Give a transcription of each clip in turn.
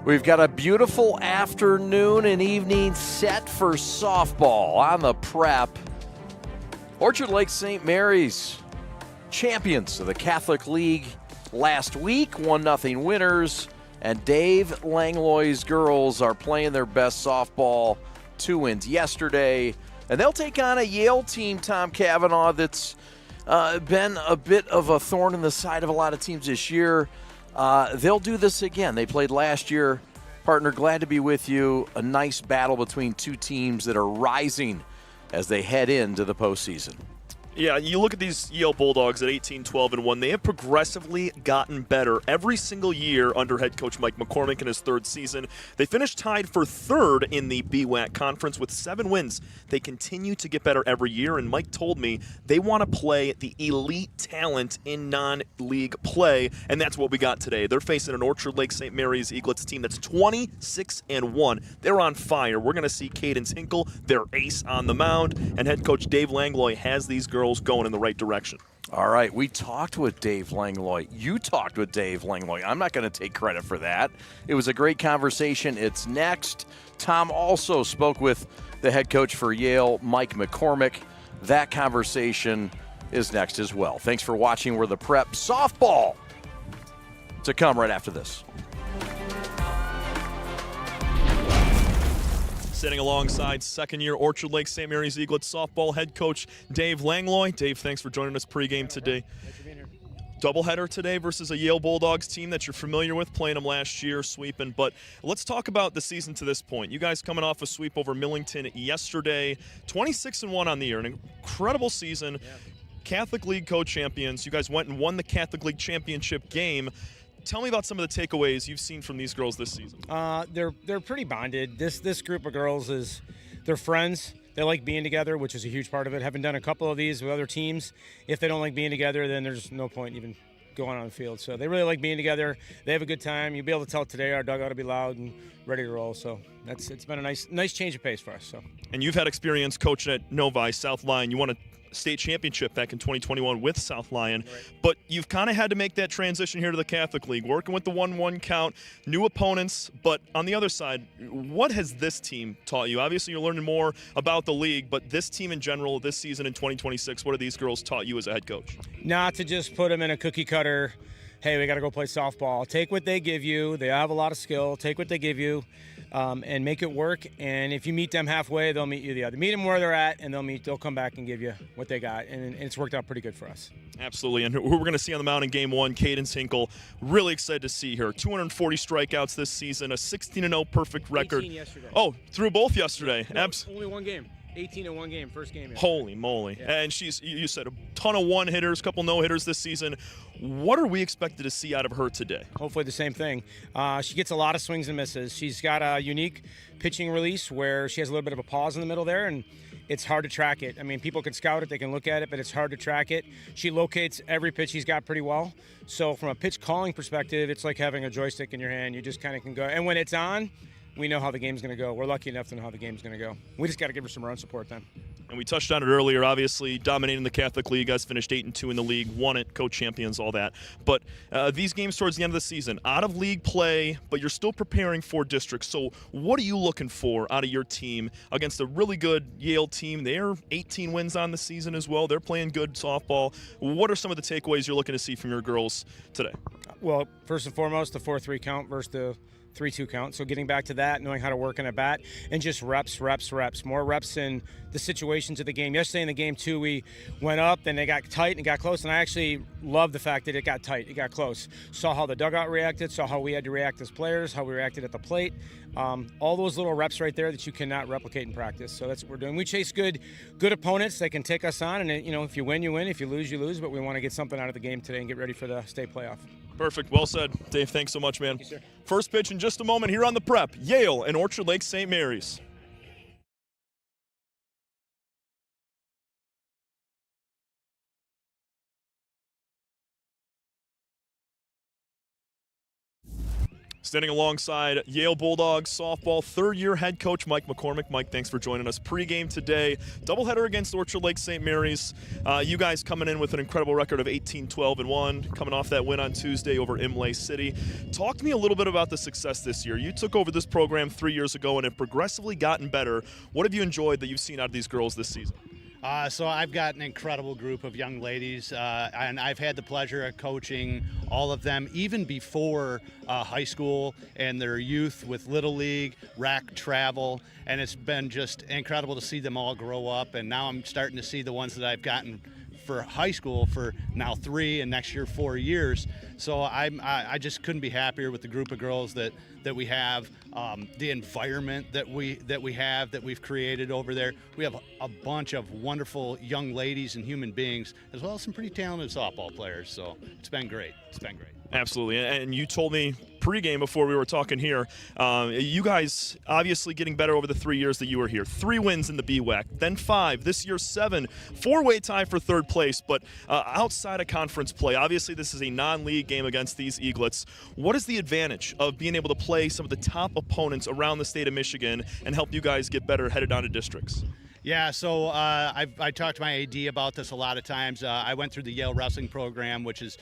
We've got a beautiful afternoon and evening set for softball on the prep. Orchard Lake St. Mary's, champions of the Catholic League last week, 1-0 winners, and Dave Langlo's girls are playing their best softball, 2 wins yesterday, and they'll take on a Yale team, Tom Cavanaugh, that's been a bit of a thorn in the side of a lot of teams this year. They'll do this again. They played last year. Partner, glad to be with you. A nice battle between two teams that are rising as they head into the postseason. Yeah, you look at these Yale Bulldogs at 18-12-1. They have progressively gotten better every single year under head coach Mike McCormack in his third season. They finished tied for third in the BWAC conference with 7 wins. They continue to get better every year, and Mike told me they want to play the elite talent in non-league play, and that's what we got today. They're facing an Orchard Lake St. Mary's Eaglets team that's 26-1. They're on fire. We're going to see Cadence Hinkle, their ace on the mound, and head coach Dave Langlo has these girls going in the right direction. All right, we talked with Dave Langlo. You talked with Dave Langlo. I'm not going to take credit for that. It was a great conversation. It's next. Tom also spoke with the head coach for Yale, Mike McCormack. That conversation is next as well. Thanks for watching. We're the Prep Softball to come right after this. Sitting alongside second-year Orchard Lake St. Mary's Eaglets softball head coach Dave Langlo. Dave, thanks for joining us pregame today. Thanks for being here. Doubleheader today versus a Yale Bulldogs team that you're familiar with, playing them last year, sweeping. But let's talk about the season to this point. You guys coming off a sweep over Millington yesterday, 26-1 on the year, an incredible season. Yeah. Catholic League co-champions. You guys went and won the Catholic League championship game. Tell me about some of the takeaways you've seen from these girls this season. They're pretty bonded. This group of girls they're friends. They like being together, which is a huge part of it. Having done a couple of these with other teams, if they don't like being together, then there's no point even going on the field. So they really like being together. They have a good time. You'll be able to tell today our dugout will be loud and ready to roll. So it's been a nice change of pace for us. So. And you've had experience coaching at Novi, South Lyon. You won a state championship back in 2021 with South Lyon, right. But you've kind of had to make that transition here to the Catholic League, working with the 1-1 count, new opponents. But on the other side, what has this team taught you? Obviously, you're learning more about the league, but this team in general, this season in 2026, what have these girls taught you as a head coach? Not to just put them in a cookie cutter, hey, we got to go play softball. Take what they give you. They have a lot of skill. Take what they give you and make it work. And if you meet them halfway, they'll meet you the other. Meet them where they're at, and they'll come back and give you what they got. And it's worked out pretty good for us. Absolutely. And who we're going to see on the mound in Game 1, Cadence Hinkle. Really excited to see her. 240 strikeouts this season, a 16-0 perfect record. 18 yesterday. Oh, threw both yesterday. No, only one game. 18 in one game, first game. Yesterday. Holy moly. Yeah. And you said a ton of one-hitters, couple no-hitters this season. What are we expected to see out of her today? Hopefully the same thing. She gets a lot of swings and misses. She's got a unique pitching release where she has a little bit of a pause in the middle there, and it's hard to track it. I mean, people can scout it, they can look at it, but it's hard to track it. She locates every pitch she's got pretty well. So from a pitch calling perspective, it's like having a joystick in your hand. You just kind of can go. And when it's on, we know how the game's going to go. We're lucky enough to know how the game's going to go. We just got to give her some run support then. And we touched on it earlier, obviously, dominating the Catholic League. You guys finished 8-2 in the league, won it, co-champions, all that. But these games towards the end of the season, out of league play, but you're still preparing for districts. So what are you looking for out of your team against a really good Yale team? They're 18 wins on the season as well. They're playing good softball. What are some of the takeaways you're looking to see from your girls today? Well, first and foremost, the 4-3 count versus the 3-2 count. So getting back to that, knowing how to work in a bat, and just reps. More reps in the situations of the game. Yesterday in the game, too, we went up, then they got tight and it got close, and I actually love the fact that it got tight, it got close. Saw how the dugout reacted, saw how we had to react as players, how we reacted at the plate. All those little reps right there that you cannot replicate in practice. So that's what we're doing. We chase good opponents that can take us on, and if you win, you win. If you lose, you lose. But we want to get something out of the game today and get ready for the state playoff. Perfect. Well said. Dave, thanks so much, man. Thank you, sir. First pitch in just a moment here on the Prep. Yale and Orchard Lake St. Mary's. Standing alongside Yale Bulldogs softball third-year head coach Mike McCormack. Mike, thanks for joining us. Pregame today, doubleheader against Orchard Lake St. Mary's. You guys coming in with an incredible record of 18-12-1, coming off that win on Tuesday over Imlay City. Talk to me a little bit about the success this year. You took over this program 3 years ago and have progressively gotten better. What have you enjoyed that you've seen out of these girls this season? So I've got an incredible group of young ladies, and I've had the pleasure of coaching all of them even before high school and their youth with Little League, rec, travel, and it's been just incredible to see them all grow up. And now I'm starting to see the ones that I've gotten for high school for now 3 and next year 4 years. So I just couldn't be happier with the group of girls that we have, the environment that we've created over there. We have a bunch of wonderful young ladies and human beings, as well as some pretty talented softball players. So it's been great. It's been great. Absolutely. And you told me pregame before we were talking here, you guys obviously getting better over the 3 years that you were here. 3 wins in the BWAC, then 5, this year 7, 4-way tie for third place, but outside of conference play. Obviously this is a non-league game against these Eaglets. What is the advantage of being able to play some of the top opponents around the state of Michigan and help you guys get better headed down to districts? Yeah, so I talked to my AD about this a lot of times. I went through the Yale wrestling program, which is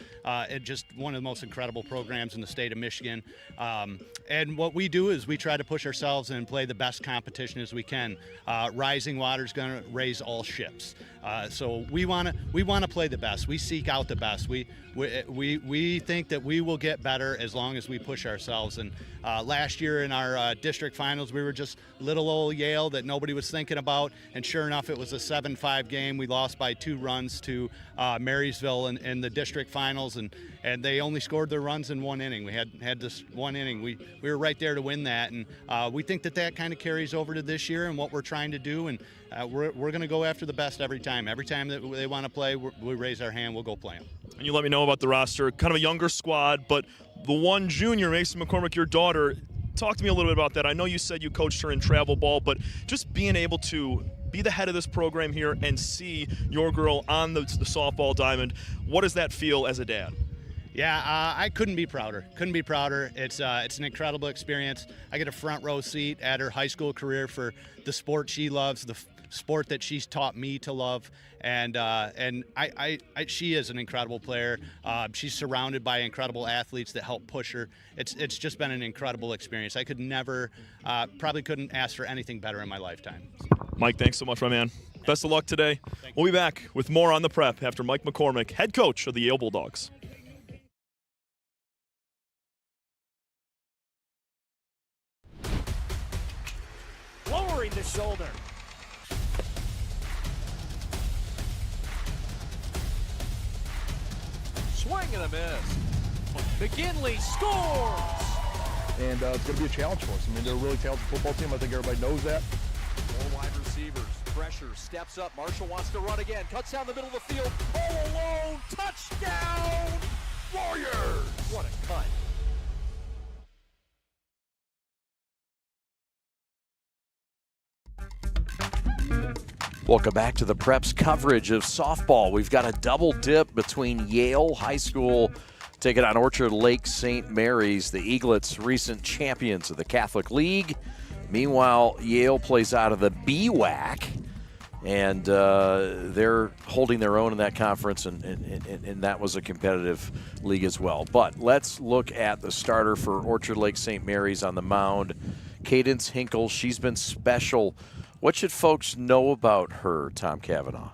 just one of the most incredible programs in the state of Michigan. And what we do is we try to push ourselves and play the best competition as we can. Rising water is going to raise all ships. So we want to play the best. We seek out the best. We think that we will get better as long as we push ourselves. And last year in our district finals, we were just little old Yale that nobody was thinking about. And sure enough, it was a 7-5 game. We lost by 2 runs to Marysville in the district finals, and they only scored their runs in 1 inning. We had this 1 inning. We were right there to win that, and we think that kind of carries over to this year and what we're trying to do. And we're going to go after the best every time. Every time that they want to play, we raise our hand. We'll go play them. And you let me know about the roster. Kind of a younger squad, but the one junior, Mason McCormack, your daughter. Talk to me a little bit about that. I know you said you coached her in travel ball, but just being able to be the head of this program here and see your girl on the softball diamond, what does that feel as a dad? Yeah, I couldn't be prouder. Couldn't be prouder. It's an incredible experience. I get a front row seat at her high school career for the sport she loves, the sport that she's taught me to love, and she is an incredible player. She's surrounded by incredible athletes that help push her. It's just been an incredible experience. I could never, probably couldn't ask for anything better in my lifetime. Mike, thanks so much, my man. Best of luck today. We'll be back with more on the prep after Mike McCormack, head coach of the Yale Bulldogs. Lowering the shoulder. Swing and a miss. McGinley scores! And it's going to be a challenge for us. I mean, they're a really talented football team. I think everybody knows that. 4 wide receivers. Pressure. Steps up. Marshall wants to run again. Cuts down the middle of the field. All alone. Touchdown! Warriors! What a cut. Welcome back to the Preps coverage of softball. We've got a double dip between Yale High School taking on Orchard Lake St. Mary's, the Eaglets, recent champions of the Catholic League. Meanwhile, Yale plays out of the BWAC, and they're holding their own in that conference, and that was a competitive league as well. But let's look at the starter for Orchard Lake St. Mary's on the mound, Cadence Hinkle. She's been special. What should folks know about her, Tom Cavanaugh?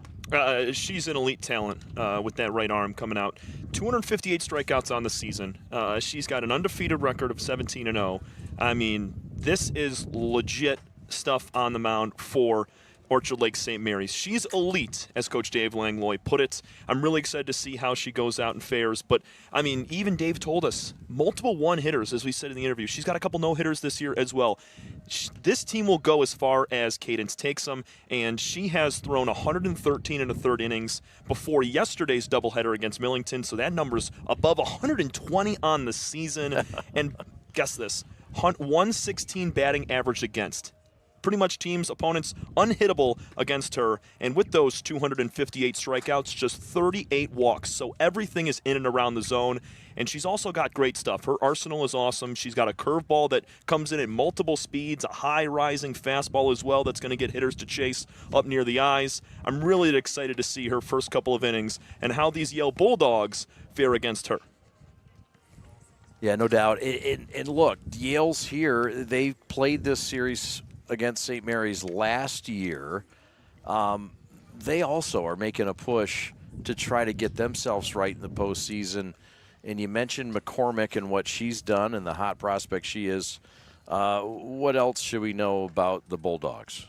She's an elite talent with that right arm coming out. 258 strikeouts on the season. She's got an undefeated record of 17-0. I mean, this is legit stuff on the mound for Orchard Lake St. Mary's. She's elite, as Coach Dave Langlo put it. I'm really excited to see how she goes out and fares. But, I mean, even Dave told us, multiple one-hitters, as we said in the interview. She's got a couple no-hitters this year as well. This team will go as far as Cadence takes them, and she has thrown 113 in the third innings before yesterday's doubleheader against Millington, so that number's above 120 on the season. And guess this, 116 batting average against. pretty much teams, opponents, unhittable against her. And with those 258 strikeouts, just 38 walks. So everything is in and around the zone. And she's also got great stuff. Her arsenal is awesome. She's got a curveball that comes in at multiple speeds, a high-rising fastball as well that's going to get hitters to chase up near the eyes. I'm really excited to see her first couple of innings and how these Yale Bulldogs fare against her. Yeah, no doubt. And look, Yale's here. They played this series against St. Mary's last year. They also are making a push to try to get themselves right in the postseason. And you mentioned McCormack and what she's done and the hot prospect she is. What else should we know about the Bulldogs?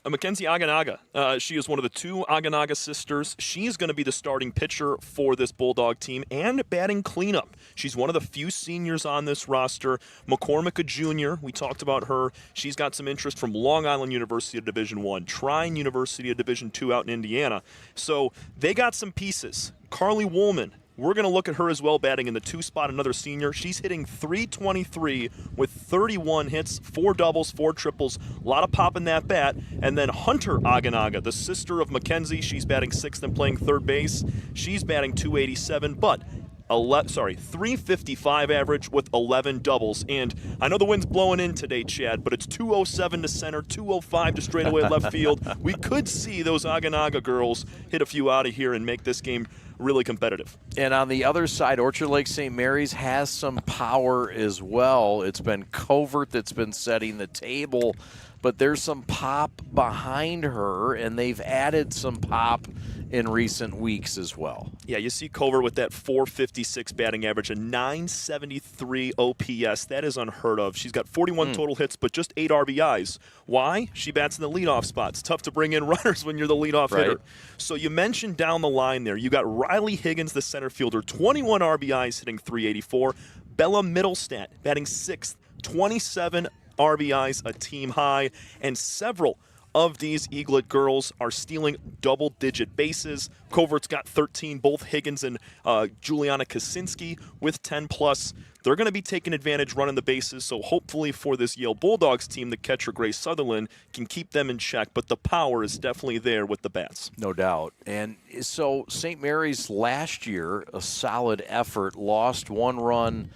Mackenzie Aganaga. She is one of the two Aganaga sisters. She's going to be the starting pitcher for this Bulldog team and batting cleanup. She's one of the few seniors on this roster. McCormack, a junior. We talked about her. She's got some interest from Long Island University of Division I, Trine University of Division II out in Indiana. So they got some pieces. Carly Woolman. We're going to look at her as well, batting in the 2 spot, another senior. She's hitting .323 with 31 hits, 4 doubles, 4 triples. A lot of pop in that bat. And then Hunter Aganaga, the sister of Mackenzie. She's batting 6th and playing third base. She's batting .287, but 355 average with 11 doubles. And I know the wind's blowing in today, Chad, but it's 207 to center, 205 to straightaway left field. We could see those Aganaga girls hit a few out of here and make this game really competitive. And on the other side, Orchard Lake St. Mary's has some power as well. It's been Covert that's been setting the table, but there's some pop behind her, and they've added some pop in recent weeks as well. Yeah, you see Covert with that .456 batting average, a .973 OPS. That is unheard of. She's got 41 total hits, but just 8 RBIs. Why? She bats in the leadoff spot. It's tough to bring in runners when you're the leadoff hitter. So you mentioned down the line there, you got Riley Higgins, the center fielder, 21 RBIs, hitting .384. Bella Middlestat, batting 6th, 27 RBIs, a team high, and several of these Eaglet girls are stealing double-digit bases. Covert's got 13, both Higgins and Juliana Kaczynski with 10+. They're going to be taking advantage running the bases, so hopefully for this Yale Bulldogs team, the catcher Grace Sutherland can keep them in check, but the power is definitely there with the bats. No doubt. And so St. Mary's last year, a solid effort, lost 1 run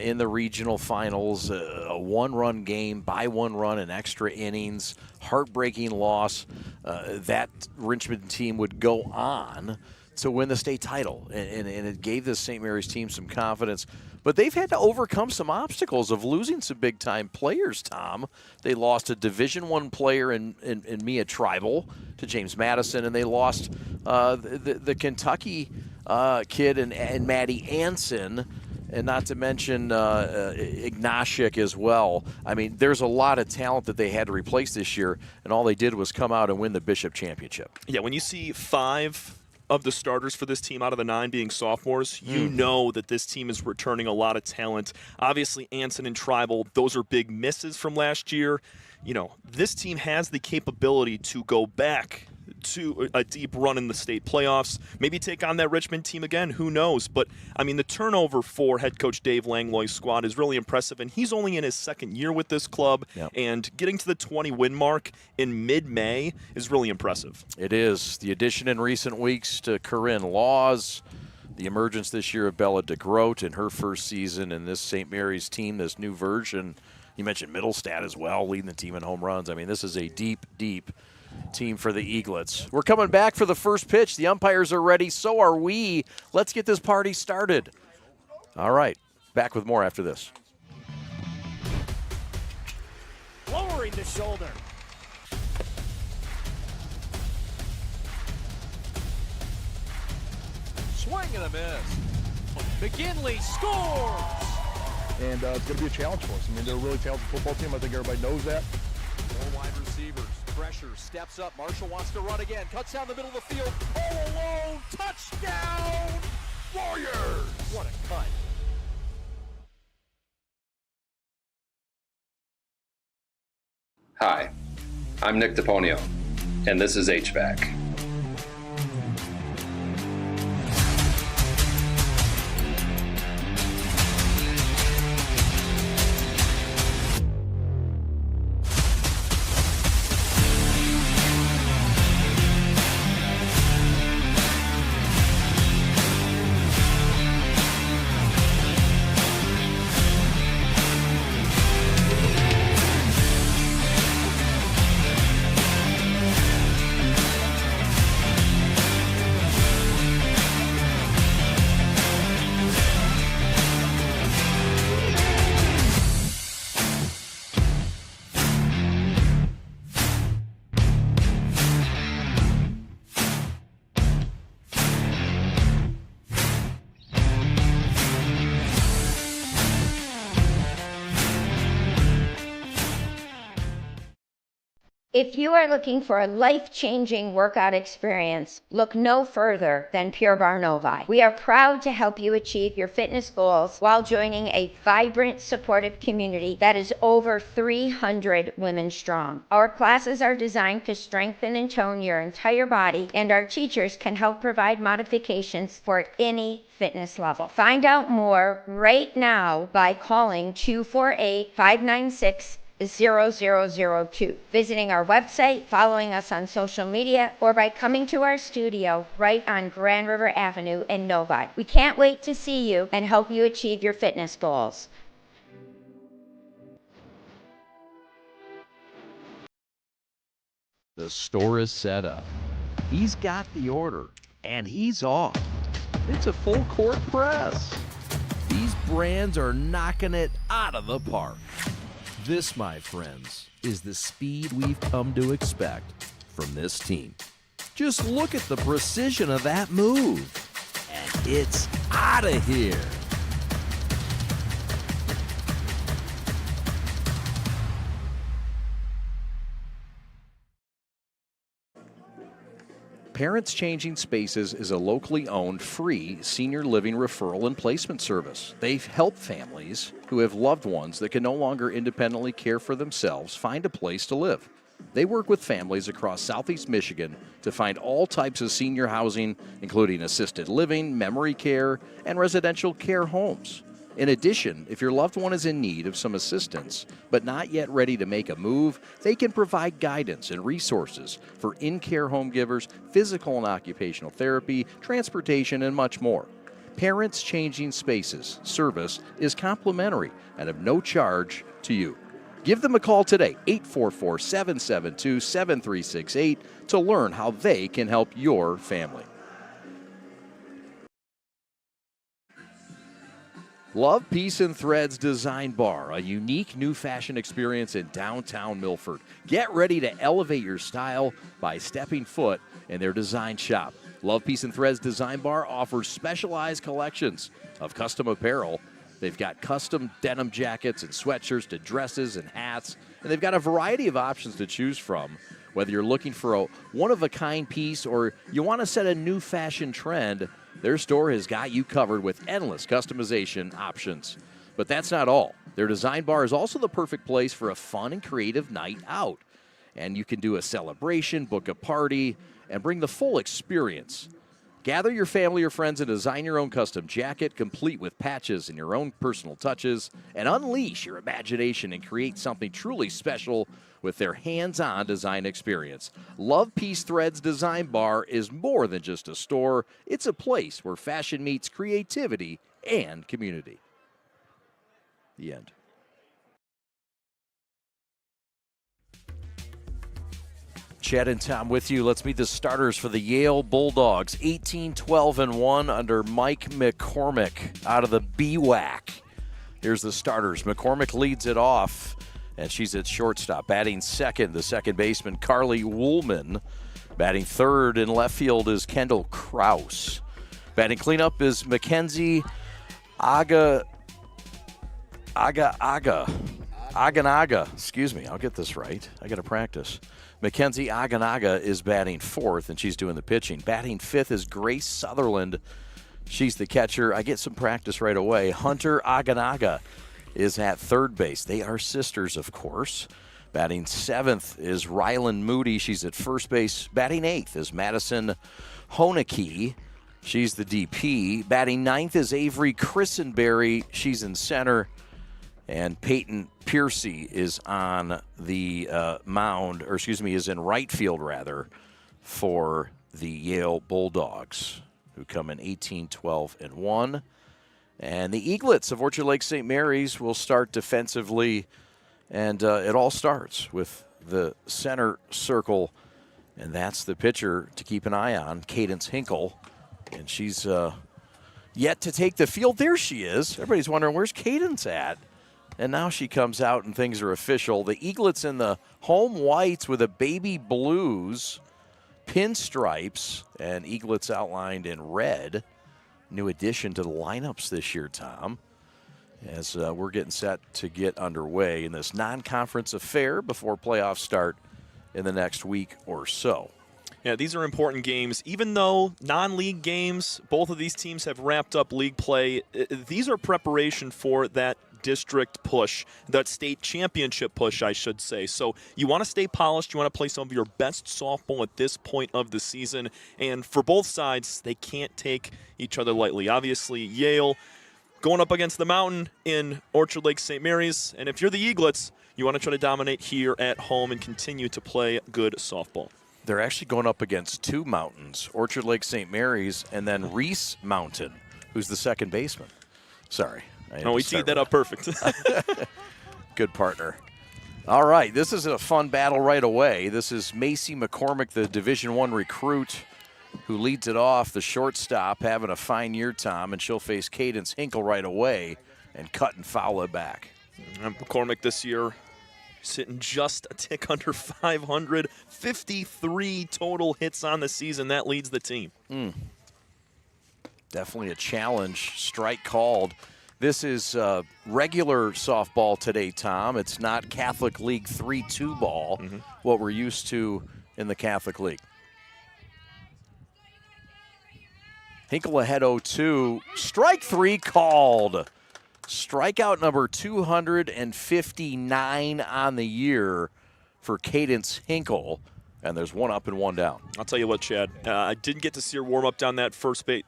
in the regional finals, a 1-run game by 1 run in extra innings, heartbreaking loss. That Richmond team would go on to win the state title, and it gave the St. Mary's team some confidence. But they've had to overcome some obstacles of losing some big-time players, Tom. They lost a Division I player in Mia Tribal to James Madison, and they lost the Kentucky kid and Maddie Anson, and not to mention Ignashik as well. I mean, there's a lot of talent that they had to replace this year, and all they did was come out and win the Bishop Championship. Yeah, when you see 5 of the starters for this team out of the 9 being sophomores, you know that this team is returning a lot of talent. Obviously, Anson and Tribal, those are big misses from last year. You know, this team has the capability to go back to a deep run in the state playoffs, maybe take on that Richmond team again, who knows. But, I mean, the turnover for head coach Dave Langlo's squad is really impressive, and he's only in his 2nd year with this club, and getting to the 20-win mark in mid-May is really impressive. It is. The addition in recent weeks to Corinne Laws, the emergence this year of Bella DeGroat in her first season, and this St. Mary's team, this new version. You mentioned Middlestat as well, leading the team in home runs. I mean, this is a deep, deep team for the Eaglets. We're coming back for the first pitch. The umpires are ready. So are we. Let's get this party started. All right. Back with more after this. Lowering the shoulder. Swing and a miss. McGinley scores! And it's going to be a challenge for us. I mean, they're a really talented football team. I think everybody knows that. 4 wide receivers. Pressure. Steps up. Marshall wants to run again. Cuts down the middle of the field. All alone. Touchdown! Warriors! What a cut. Hi, I'm Nick DePonio, and this is HVAC. If you are looking for a life-changing workout experience, look no further than Pure Barre Novi. We are proud to help you achieve your fitness goals while joining a vibrant, supportive community that is over 300 women strong. Our classes are designed to strengthen and tone your entire body, and our teachers can help provide modifications for any fitness level. Find out more right now by calling 248-596 0002, visiting our website, following us on social media, or by coming to our studio right on Grand River Avenue in Novi. We can't wait to see you and help you achieve your fitness goals. The store is set up. He's got the order, and he's off. It's a full court press. These brands are knocking it out of the park. This, my friends, is the speed we've come to expect from this team. Just look at the precision of that move. And it's out of here. Parents Changing Spaces is a locally owned, free senior living referral and placement service. They help families who have loved ones that can no longer independently care for themselves find a place to live. They work with families across Southeast Michigan to find all types of senior housing, including assisted living, memory care, and residential care homes. In addition, if your loved one is in need of some assistance but not yet ready to make a move, they can provide guidance and resources for in-care home givers, physical and occupational therapy, transportation, and much more. Parents Changing Spaces service is complimentary and of no charge to you. Give them a call today, 844-772-7368, to learn how they can help your family. Love, Peace, and Threads Design Bar, a unique new fashion experience in downtown Milford. Get ready to elevate your style by stepping foot in their design shop. Love, Peace, and Threads Design Bar offers specialized collections of custom apparel. They've got custom denim jackets and sweatshirts to dresses and hats, and they've got a variety of options to choose from. Whether you're looking for a one-of-a-kind piece or you want to set a new fashion trend, their store has got you covered with endless customization options. But that's not all. Their design bar is also the perfect place for a fun and creative night out. And you can do a celebration, book a party, and bring the full experience. Gather your family or friends and design your own custom jacket, complete with patches and your own personal touches, and unleash your imagination and create something truly special with their hands-on design experience. Love, Peace, Threads Design Bar is more than just a store. It's a place where fashion meets creativity and community. The end. Chad and Tom with you. Let's meet the starters for the Yale Bulldogs. 18-12-1 under Mike McCormack out of the BWAC. Here's the starters. McCormack leads it off, and she's at shortstop. Batting second, the second baseman, Carly Woolman. Batting third in left field is Kendall Kraus. Batting cleanup is Mackenzie Aganaga. Excuse me, I'll get this right. I got to practice. Mackenzie Aganaga is batting fourth, and she's doing the pitching. Batting fifth is Grace Sutherland. She's the catcher. I get some practice right away. Hunter Aganaga is at third base. They are sisters, of course. Batting seventh is Rylan Moody. She's at first base. Batting eighth is Madison Honeke. She's the DP. Batting ninth is Avery Christenberry. She's in center. And Peyton Piercy is on the mound, or excuse me, is in right field, rather, for the Yale Bulldogs, who come in 18-12-1. And the Eaglets of Orchard Lake St. Mary's will start defensively, and it all starts with the center circle, and that's the pitcher to keep an eye on, Cadence Hinkle. And she's yet to take the field. There she is. Everybody's wondering, where's Cadence at? And now she comes out and things are official. The Eaglets in the home whites with a baby blues, pinstripes, and Eaglets outlined in red. New addition to the lineups this year, Tom, as we're getting set to get underway in this non-conference affair before playoffs start in the next week or so. Yeah, these are important games. Even though non-league games, both of these teams have wrapped up league play, these are preparation for that district push, that state championship push, I should say. So you want to stay polished. You want to play some of your best softball at this point of the season. And for both sides, they can't take each other lightly. Obviously, Yale going up against the Mountain in Orchard Lake St. Mary's. And if you're the Eaglets, you want to try to dominate here at home and continue to play good softball. They're actually going up against two mountains, Orchard Lake St. Mary's and then Reese Mountain, who's the second baseman. Sorry. We teed that up perfect. Good partner. All right, this is a fun battle right away. This is Macy McCormack, the Division I recruit, who leads it off, the shortstop, having a fine year, Tom, and she'll face Cadence Hinkle right away and cut and foul it back. McCormack this year sitting just a tick under 500, 53 total hits on the season. That leads the team. Definitely a challenge. Strike called. This is regular softball today, Tom. It's not Catholic League 3-2 ball, what we're used to in the Catholic League. Hinkle ahead 0-2. Strike 3 called. Strikeout number 259 on the year for Cadence Hinkle. And there's one up and one down. I'll tell you what, Chad. I didn't get to see her warm up down that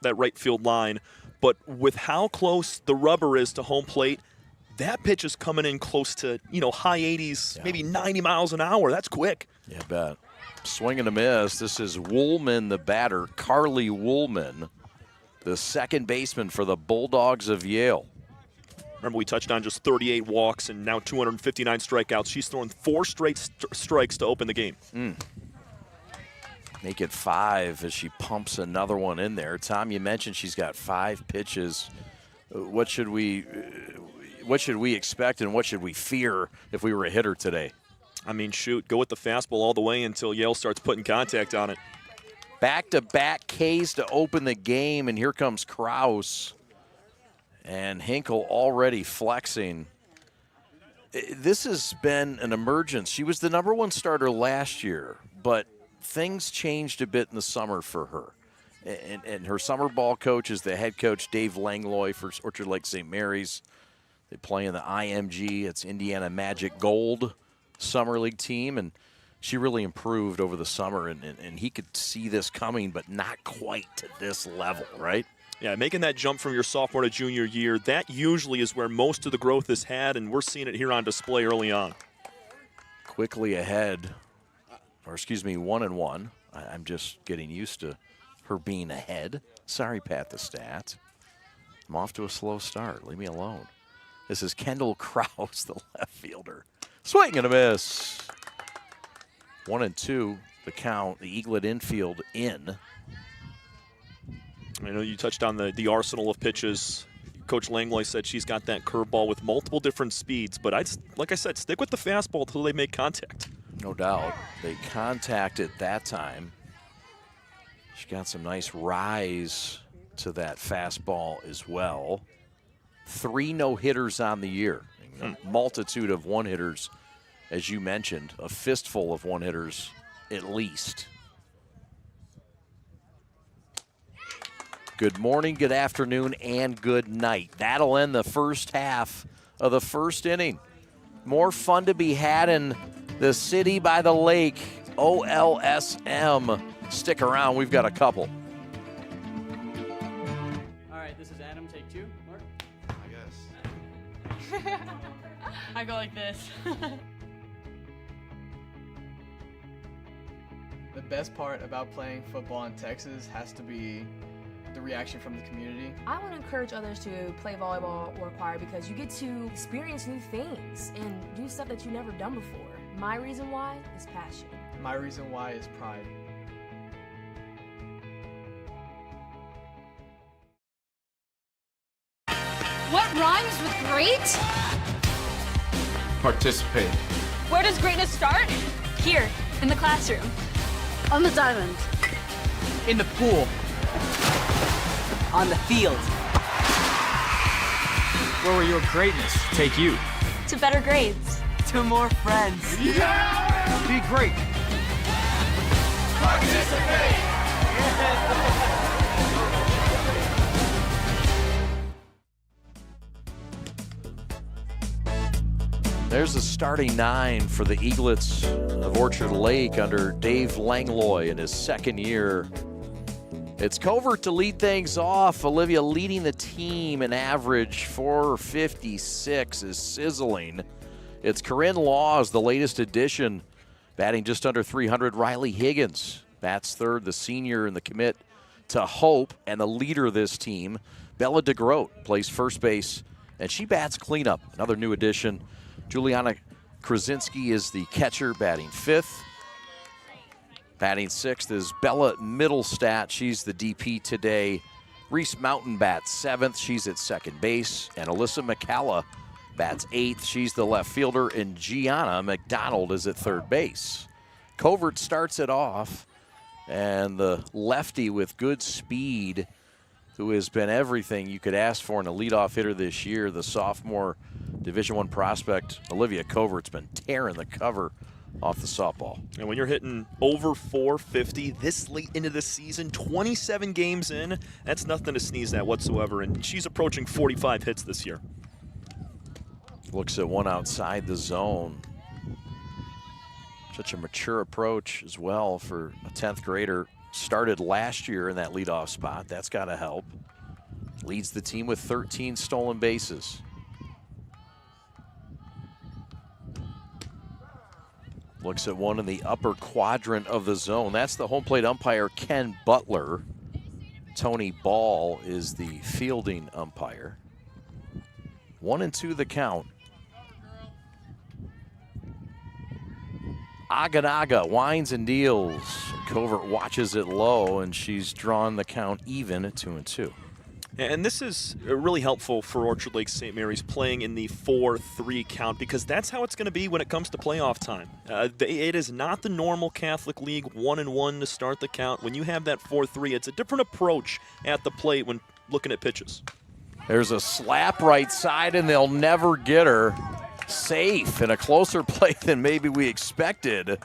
that right field line. But with how close the rubber is to home plate, that pitch is coming in close to, high 80s, maybe 90 miles an hour. That's quick. Yeah, I bet. Swing and a miss. This is Woolman, the batter. Carly Woolman, the second baseman for the Bulldogs of Yale. Remember, we touched on just 38 walks and now 259 strikeouts. She's thrown 4 straight strikes to open the game. Make it 5 as she pumps another one in there. Tom, you mentioned she's got 5 pitches. What should we expect and what should we fear if we were a hitter today? I mean, shoot, go with the fastball all the way until Yale starts putting contact on it. Back-to-back Ks to open the game, and here comes Kraus. And Hinkle already flexing. This has been an emergence. She was the #1 starter last year, but things changed a bit in the summer for her. And her summer ball coach is the head coach, Dave Langlo, for Orchard Lake St. Mary's. They play in the IMG. It's Indiana Magic Gold Summer League team, and she really improved over the summer, and he could see this coming, but not quite to this level, right? Yeah, making that jump from your sophomore to junior year, that usually is where most of the growth is had, and we're seeing it here on display early on. Quickly ahead, 1-1. I'm just getting used to her being ahead. Sorry, Pat the Stat. I'm off to a slow start. Leave me alone. This is Kendall Kraus, the left fielder. Swing and a miss. 1-2, the count. The Eaglet infield in. I know you touched on the arsenal of pitches. Coach Langlois said she's got that curveball with multiple different speeds, but like I said, stick with the fastball until they make contact. No doubt. They contacted that time. She got some nice rise to that fastball as well. 3 no-hitters on the year. A multitude of one-hitters, as you mentioned, a fistful of one-hitters at least. Good morning, good afternoon, and good night. That'll end the first half of the first inning. More fun to be had in the city by the lake, OLSM. Stick around, we've got a couple. All right, this is Adam, take 2. Mark? I guess. I go like this. The best part about playing football in Texas has to be the reaction from the community. I want to encourage others to play volleyball or choir because you get to experience new things and do stuff that you've never done before. My reason why is passion. My reason why is pride. What rhymes with great? Participate. Where does greatness start? Here, in the classroom. On the diamond. In the pool. On the field. Where will your greatness take you? To better grades. To more friends. Yeah! Be great. There's the starting 9 for the Eaglets of Orchard Lake under Dave Langlo in his second year. It's Covert to lead things off. Olivia leading the team, an average 456 is sizzling. It's Corinne Laws, the latest addition, batting just under 300. Riley Higgins bats third, the senior and the commit to Hope, and the leader of this team, Bella DeGroat, plays first base, and she bats cleanup. Another new addition. Juliana Krasinski is the catcher, batting fifth. Batting sixth is Bella Middlestat. She's the DP today. Reese Mountain bats seventh. She's at second base. And Alyssa McCalla bats eighth. She's the left fielder. And Gianna McDonald is at third base. Covert starts it off. And the lefty with good speed, who has been everything you could ask for in a leadoff hitter this year, the sophomore Division I prospect, Olivia Covert's been tearing the cover off the softball. And when you're hitting over 450 this late into the season, 27 games in, that's nothing to sneeze at whatsoever. And she's approaching 45 hits this year. Looks at one outside the zone. Such a mature approach as well for a 10th grader. Started last year in that leadoff spot. That's got to help. Leads the team with 13 stolen bases. Looks at one in the upper quadrant of the zone. That's the home plate umpire, Ken Butler. Tony Ball is the fielding umpire. 1-2 the count. Aganaga winds and deals. Covert watches it low, and she's drawn the count even at 2-2. And this is really helpful for Orchard Lake St. Mary's playing in the 4-3 count, because that's how it's going to be when it comes to playoff time. It is not the normal Catholic League 1-1 to start the count. When you have that 4-3, it's a different approach at the plate when looking at pitches. There's a slap right side, and they'll never get her. Safe and a closer play than maybe we expected.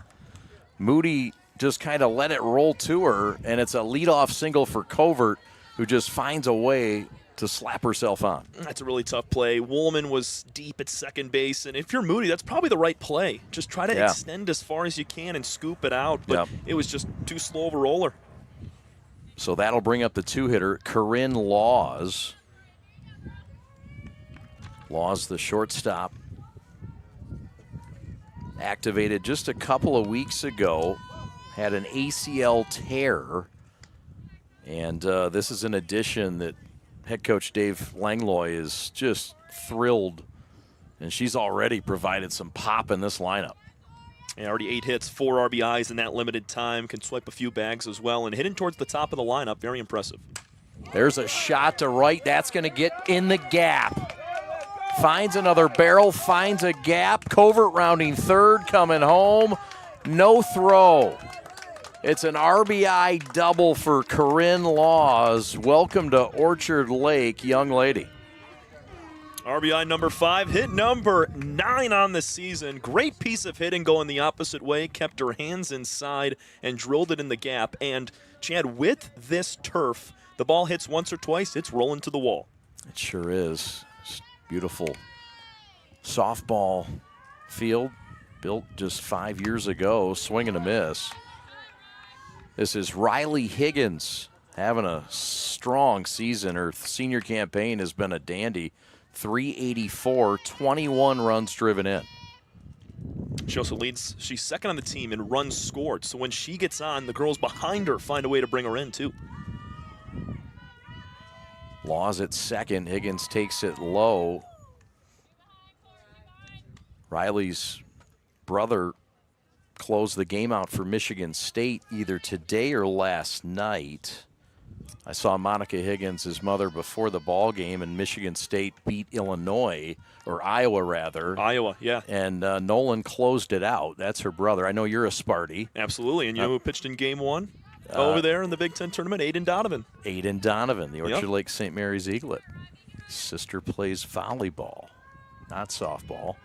Moody just kind of let it roll to her, and it's a leadoff single for Covert, who just finds a way to slap herself on. That's a really tough play. Woolman was deep at second base, and if you're Moody, that's probably the right play. Just try to extend as far as you can and scoop it out, but it was just too slow of a roller. So that'll bring up the two-hitter, Corinne Laws. Laws, the shortstop, activated just a couple of weeks ago, had an ACL tear. And this is an addition that head coach Dave Langlo is just thrilled. And she's already provided some pop in this lineup. Yeah, already 8 hits, 4 RBIs in that limited time. Can swipe a few bags as well. And hitting towards the top of the lineup, very impressive. There's a shot to right. That's going to get in the gap. Finds another barrel, finds a gap. Covert rounding third, coming home. No throw. It's an RBI double for Corinne Laws. Welcome to Orchard Lake, young lady. RBI number 5, hit number 9 on the season. Great piece of hitting going the opposite way. Kept her hands inside and drilled it in the gap. And Chad, with this turf, the ball hits once or twice, it's rolling to the wall. It sure is. It's beautiful softball field built just 5 years ago. Swing and a miss. This is Riley Higgins having a strong season. Her senior campaign has been a dandy. 384, 21 runs driven in. She also leads, she's second on the team in runs scored. So when she gets on, the girls behind her find a way to bring her in too. Laws at second. Higgins takes it low. Riley's brother closed the game out for Michigan State either today or last night. I saw Monica Higgins, his mother, before the ball game, and Michigan State beat Illinois, or Iowa rather. Iowa, yeah. And Nolan closed it out. That's her brother. I know you're a Sparty. Absolutely. And you know who pitched in game 1 over there in the Big Ten tournament? Aiden Donovan. Aiden Donovan, the Orchard Lake St. Mary's Eaglet. Sister plays volleyball, not softball.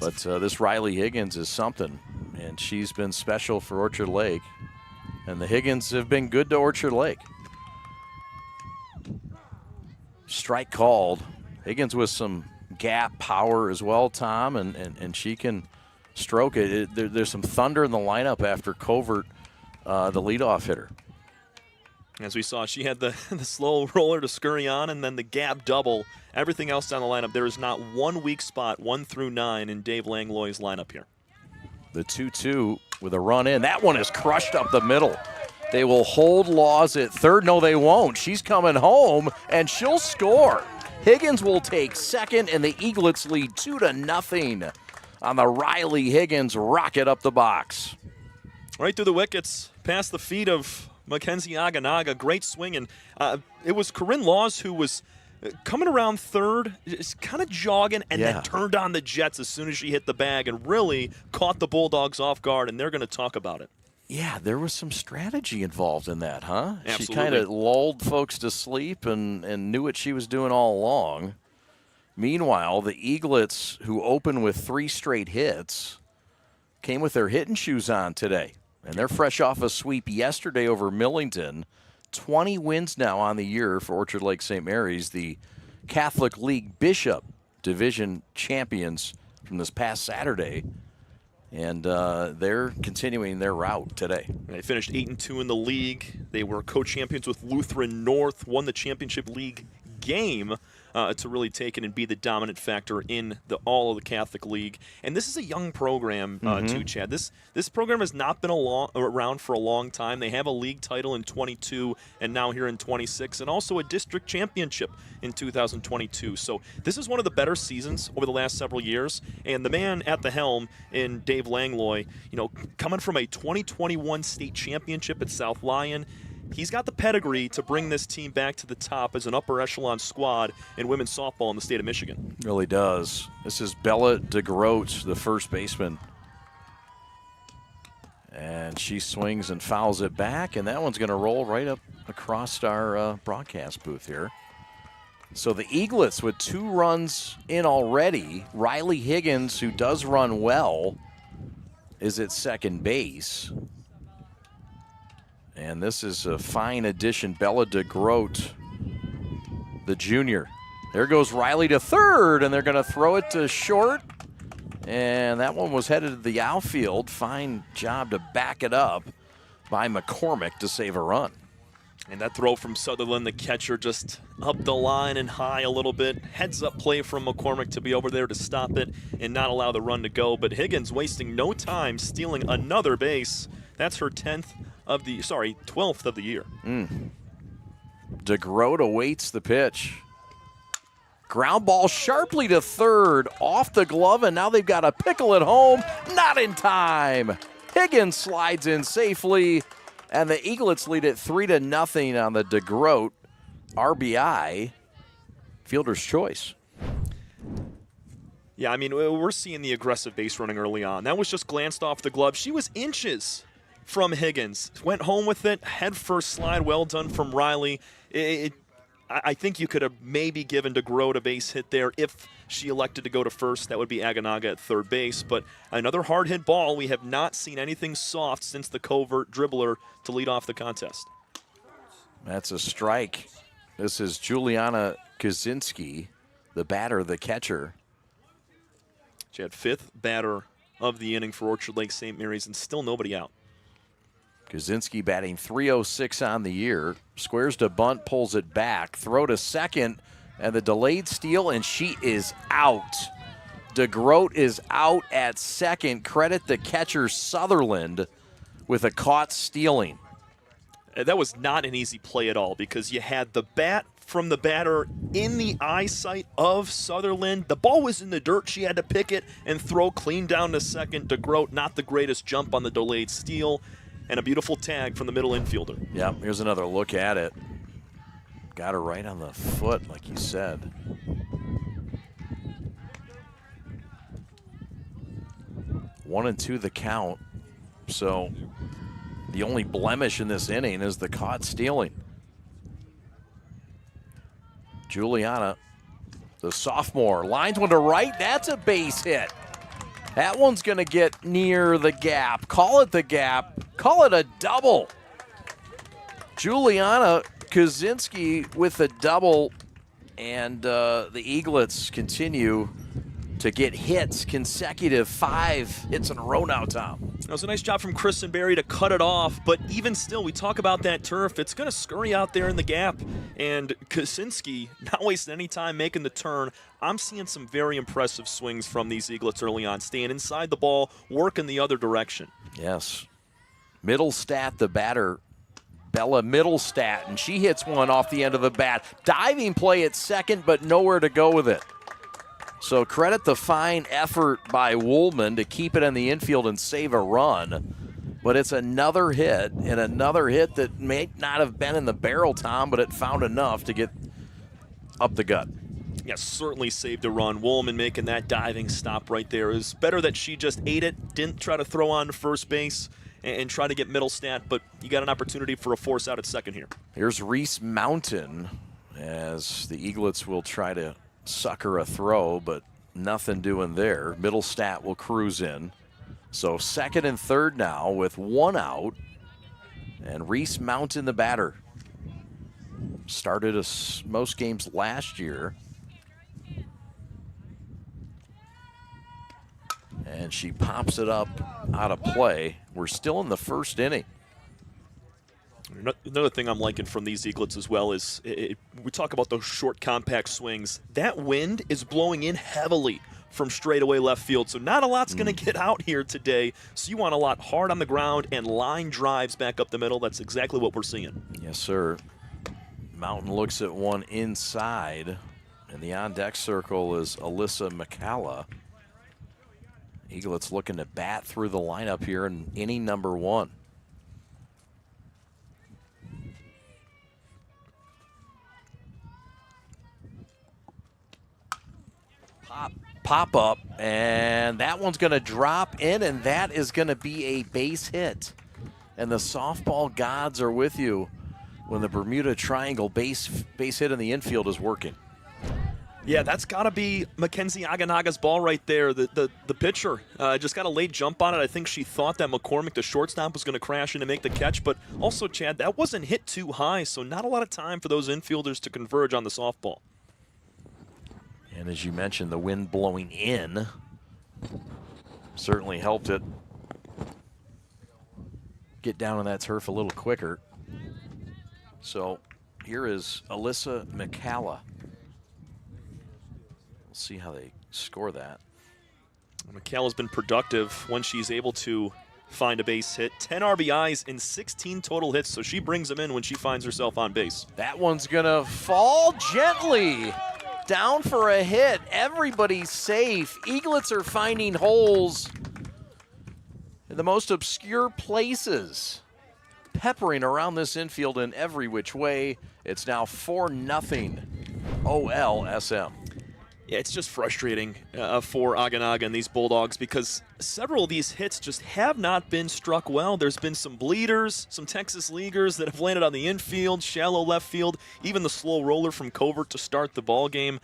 But this Riley Higgins is something, and she's been special for Orchard Lake. And the Higgins have been good to Orchard Lake. Strike called. Higgins with some gap power as well, Tom, and she can stroke it. There's some thunder in the lineup after Covert, the leadoff hitter. As we saw, she had the slow roller to scurry on and then the gap double. Everything else down the lineup, there is not one weak spot, 1 through 9, in Dave Langlo's lineup here. The 2-2 with a run in. That one is crushed up the middle. They will hold Laws at third. No, they won't. She's coming home, and she'll score. Higgins will take second, and the Eaglets lead 2-0 on the Riley Higgins rocket up the box. Right through the wickets, past the feet of Mackenzie Aganaga. Great swing, and it was Corinne Laws who was coming around third, just kind of jogging, and then turned on the jets as soon as she hit the bag and really caught the Bulldogs off guard, and they're going to talk about it. Yeah, there was some strategy involved in that, huh? Absolutely. She kind of lulled folks to sleep and knew what she was doing all along. Meanwhile, the Eaglets, who opened with 3 straight hits, came with their hitting shoes on today. And they're fresh off a sweep yesterday over Millington. 20 wins now on the year for Orchard Lake St. Mary's, the Catholic League Bishop Division champions from this past Saturday. And they're continuing their route today. They finished 8-2 in the league. They were co-champions with Lutheran North, won the championship league game to really take it and be the dominant factor in all of the Catholic League. And this is a young program, too, Chad. This program has not been around for a long time. They have a league title in 22 and now here in 26, and also a district championship in 2022. So this is one of the better seasons over the last several years. And the man at the helm in Dave Langlo, coming from a 2021 state championship at South Lyon, he's got the pedigree to bring this team back to the top as an upper echelon squad in women's softball in the state of Michigan. Really does. This is Bella DeGroat, the first baseman. And she swings and fouls it back, and that one's going to roll right up across our broadcast booth here. So the Eaglets with 2 runs in already. Riley Higgins, who does run well, is at second base. And this is a fine addition, Bella DeGroat, the junior. There goes Riley to third, and they're going to throw it to short. And that one was headed to the outfield. Fine job to back it up by McCormack to save a run. And that throw from Sutherland, the catcher, just up the line and high a little bit. Heads-up play from McCormack to be over there to stop it and not allow the run to go. But Higgins wasting no time, stealing another base. That's her 12th of the year. DeGroat awaits the pitch. Ground ball sharply to third, off the glove, and now they've got a pickle at home. Not in time. Higgins slides in safely, and the Eaglets lead it 3-0 on the DeGroat RBI. Fielder's choice. Yeah, I mean, we're seeing the aggressive base running early on. That was just glanced off the glove. She was inches from Higgins. Went home with it, head first slide, well done from Riley. I think you could have maybe given DeGroat a base hit there if she elected to go to first. That would be Aganaga at third base. But another hard hit ball. We have not seen anything soft since the Covert dribbler to lead off the contest. That's a strike. This is Juliana Kaczynski, the batter, the catcher. She had 5th batter of the inning for Orchard Lake St. Mary's, and still nobody out. Kaczynski batting .306 on the year. Squares to bunt, pulls it back. Throw to second, and the delayed steal, and she is out. DeGroat is out at second. Credit the catcher Sutherland with a caught stealing. That was not an easy play at all because you had the bat from the batter in the eyesight of Sutherland. The ball was in the dirt. She had to pick it and throw clean down to second. DeGroat, not the greatest jump on the delayed steal. And a beautiful tag from the middle infielder. Yeah, here's another look at it. Got her right on the foot, like you said. 1-2 the count. So the only blemish in this inning is the caught stealing. Juliana, the sophomore, lines one to right. That's a base hit. That one's going to get near the gap. Call it the gap. Call it a double. Juliana Kaczynski with a double, and the Eaglets continue to get hits, consecutive 5 hits in a row now, Tom. That was a nice job from Kristen Berry to cut it off, but even still, we talk about that turf. It's going to scurry out there in the gap, and Kaczynski not wasting any time making the turn. I'm seeing some very impressive swings from these Eaglets early on, staying inside the ball, working the other direction. Yes. Middlestat, the batter, Bella Middlestat, and she hits one off the end of the bat. Diving play at second, but nowhere to go with it. So credit the fine effort by Woolman to keep it in the infield and save a run. But it's another hit, and another hit that may not have been in the barrel, Tom, but it found enough to get up the gut. Yeah, certainly saved a run. Woolman making that diving stop right there. It was better that she just ate it, didn't try to throw on to first base and try to get Middlestat, but you got an opportunity for a force out at second here. Here's Reese Mountain as the Eaglets will try to sucker a throw, but nothing doing there. Middlestat will cruise in. So second and third now with one out. And Reese Mountain, the batter, started most games last year. And she pops it up out of play. We're still in the first inning. Another thing I'm liking from these Eaglets as well is we talk about those short, compact swings. That wind is blowing in heavily from straightaway left field, so not a lot's going to get out here today. So you want a lot hard on the ground and line drives back up the middle. That's exactly what we're seeing. Yes, sir. Mountain looks at one inside, and the on-deck circle is Alyssa McCalla. Eaglets looking to bat through the lineup here in inning number 1. Pop up, and that one's going to drop in, and that is going to be a base hit. And the softball gods are with you when the Bermuda Triangle base hit in the infield is working. Yeah, that's got to be Mackenzie Aganaga's ball right there. The pitcher just got a late jump on it. I think she thought that McCormack, the shortstop, was going to crash in and make the catch. But also, Chad, that wasn't hit too high, so not a lot of time for those infielders to converge on the softball. And as you mentioned, the wind blowing in certainly helped it get down on that turf a little quicker. So here is Alyssa McCalla. We'll see how they score that. McCalla's been productive when she's able to find a base hit. 10 RBIs and 16 total hits, so she brings them in when she finds herself on base. That one's going to fall gently down for a hit. Everybody's safe. Eaglets are finding holes in the most obscure places, peppering around this infield in every which way. It's now 4-0 OLSM. Yeah, it's just frustrating for Aganaga and these Bulldogs because several of these hits just have not been struck well. There's been some bleeders, some Texas leaguers that have landed on the infield, shallow left field, even the slow roller from Covert to start the ball game.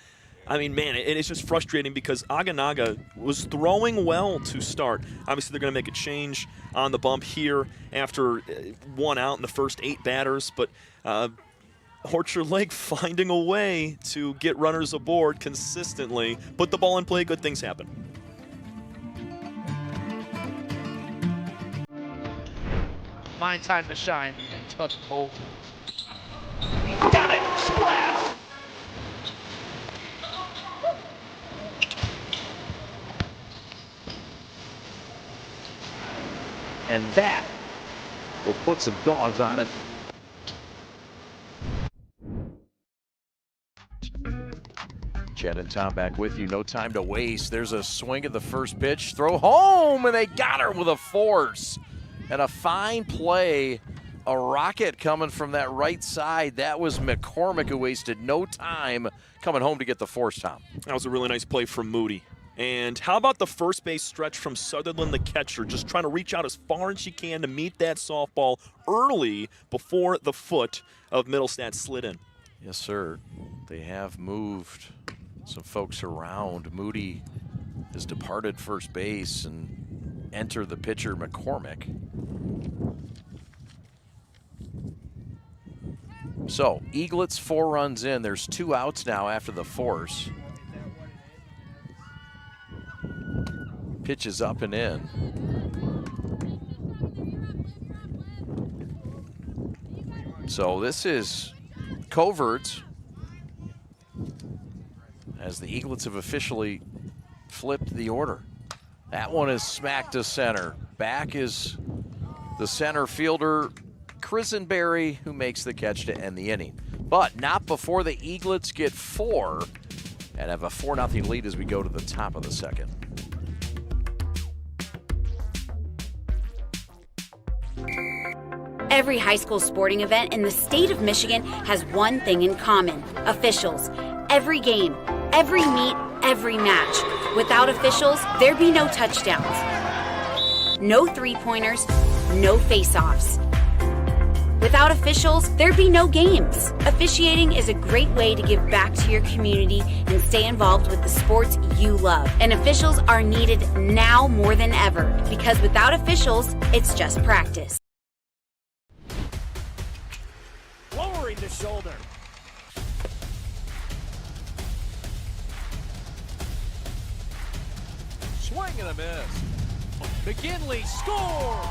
I mean, man, it is just frustrating because Aganaga was throwing well to start. Obviously, they're going to make a change on the bump here after one out in the first 8 batters, but Orchard Lake finding a way to get runners aboard consistently. Put the ball in play, good things happen. My time to shine. Touch hold. Got it! Splash! And that will put some dogs on it. Chad and Tom back with you. No time to waste. There's a swing at the first pitch. Throw home, and they got her with a force. And a fine play. A rocket coming from that right side. That was McCormack who wasted no time coming home to get the force, Tom. That was a really nice play from Moody. And how about the first base stretch from Sutherland, the catcher, just trying to reach out as far as she can to meet that softball early before the foot of Middlestat slid in. Yes, sir. They have moved some folks around. Moody has departed first base and entered the pitcher, McCormack. So, Eaglets 4 runs in. There's 2 outs now after the force. Pitch is up and in. So this is covert as the Eaglets have officially flipped the order. That one is smacked to center. Back is the center fielder, Crisenberry, who makes the catch to end the inning. But not before the Eaglets get 4 and have a 4-0 lead as we go to the top of the second. Every high school sporting event in the state of Michigan has one thing in common: officials. Every game, every meet, every match. Without officials, there'd be no touchdowns, no three-pointers, no face-offs. Without officials, there'd be no games. Officiating is a great way to give back to your community and stay involved with the sports you love. And officials are needed now more than ever, because without officials, it's just practice. Lowering the shoulder. Swing and a miss. McKinley scores!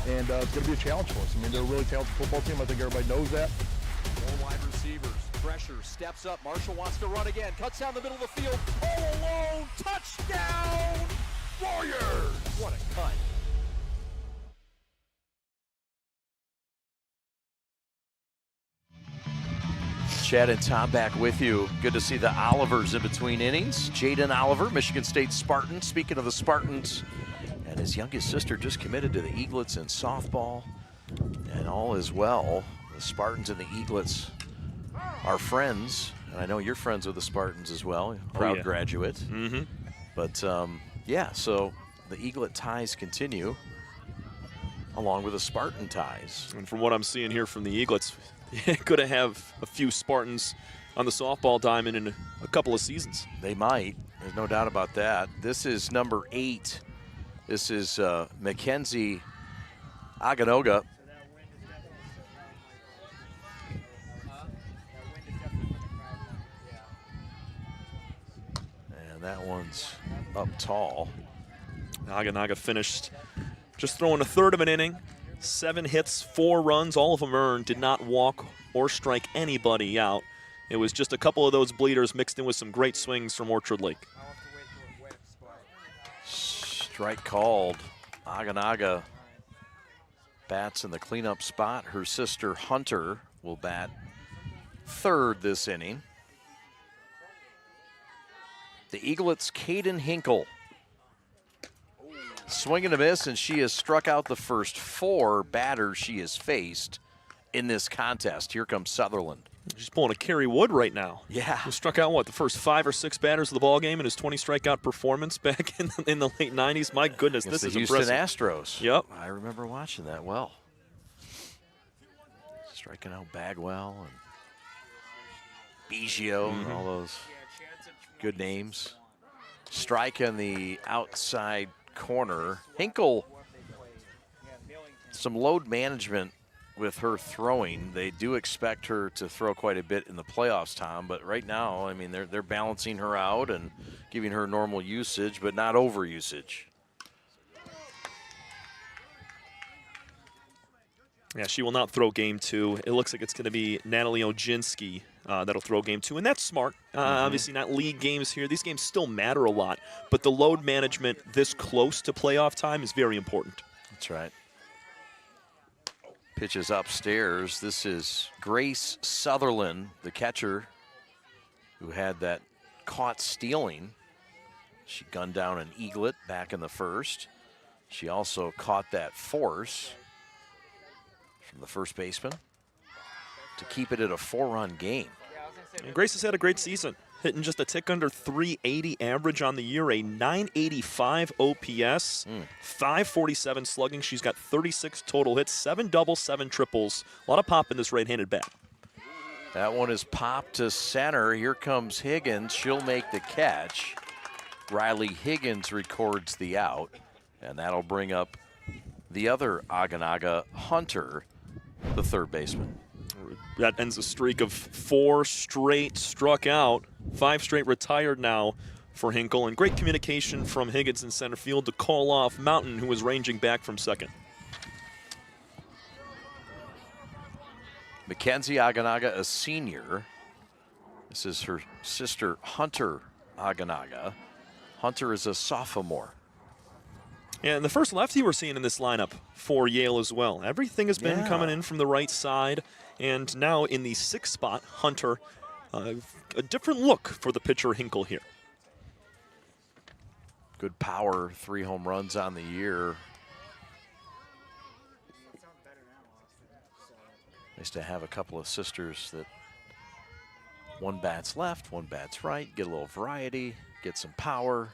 And it's going to be a challenge for us. I mean, they're a really talented football team. I think everybody knows that. 4 wide receivers. Pressure, steps up. Marshall wants to run again. Cuts down the middle of the field. All alone. Touchdown! Warriors! What a cut. Chad and Tom back with you. Good to see the Olivers in between innings. Jaden Oliver, Michigan State Spartan. Speaking of the Spartans, and his youngest sister just committed to the Eaglets in softball. And all is well. The Spartans and the Eaglets are friends. And I know you're friends with the Spartans as well. Proud graduate. Mm-hmm. But yeah, so the Eaglet ties continue along with the Spartan ties. And from what I'm seeing here from the Eaglets, going to have a few Spartans on the softball diamond in a couple of seasons. They might. There's no doubt about that. This is number 8. This is Mackenzie Aganoga. And that one's up tall. Aganaga finished just throwing a third of an inning. 7 hits, 4 runs, all of them earned, did not walk or strike anybody out. It was just a couple of those bleeders mixed in with some great swings from Orchard Lake. Strike called. Aganaga bats in the cleanup spot. Her sister Hunter will bat third this inning. The Eaglets' Caden Hinkle. Swing and a miss, and she has struck out the first 4 batters she has faced in this contest. Here comes Sutherland. She's pulling a Kerry Wood right now. Yeah. Who struck out, what, the first 5 or 6 batters of the ballgame in his 20 strikeout performance back in the late 90s. My goodness, Against this the is Houston impressive. Astros. Yep. I remember watching that well. Striking out Bagwell and Biggio and all those good names. Strike on the outside corner. Hinkle, some load management with her throwing. They do expect her to throw quite a bit in the playoffs, Tom, but right now, I mean, they're balancing her out and giving her normal usage, but not over usage. Yeah, she will not throw game 2. It looks like it's going to be Natalie Ojinski that'll throw game 2, and that's smart. Obviously not league games here. These games still matter a lot, but the load management this close to playoff time is very important. That's right. Pitches upstairs. This is Grace Sutherland, the catcher, who had that caught stealing. She gunned down an eaglet back in the first. She also caught that force from the first baseman to keep it at a 4-run game. And Grace has had a great season, hitting just a tick under 380 average on the year, a 985 OPS, 547 slugging. She's got 36 total hits, 7 doubles, 7 triples. A lot of pop in this right-handed bat. That one is popped to center. Here comes Higgins. She'll make the catch. Riley Higgins records the out, and that'll bring up the other Aganaga, Hunter, the third baseman. that ends a streak of 4 straight struck out, 5 straight retired now for Hinkle, and great communication from Higgins in center field to call off Mountain, who was ranging back from second. Mackenzie Aganaga, a senior. This is her sister, Hunter Aganaga. Hunter is a sophomore. And the first lefty we're seeing in this lineup for Yale as well. Everything has been coming in from the right side. And now in the 6th spot, Hunter, a different look for the pitcher Hinkle here. Good power, 3 home runs on the year. Nice to have a couple of sisters that one bats left, one bats right, get a little variety, get some power,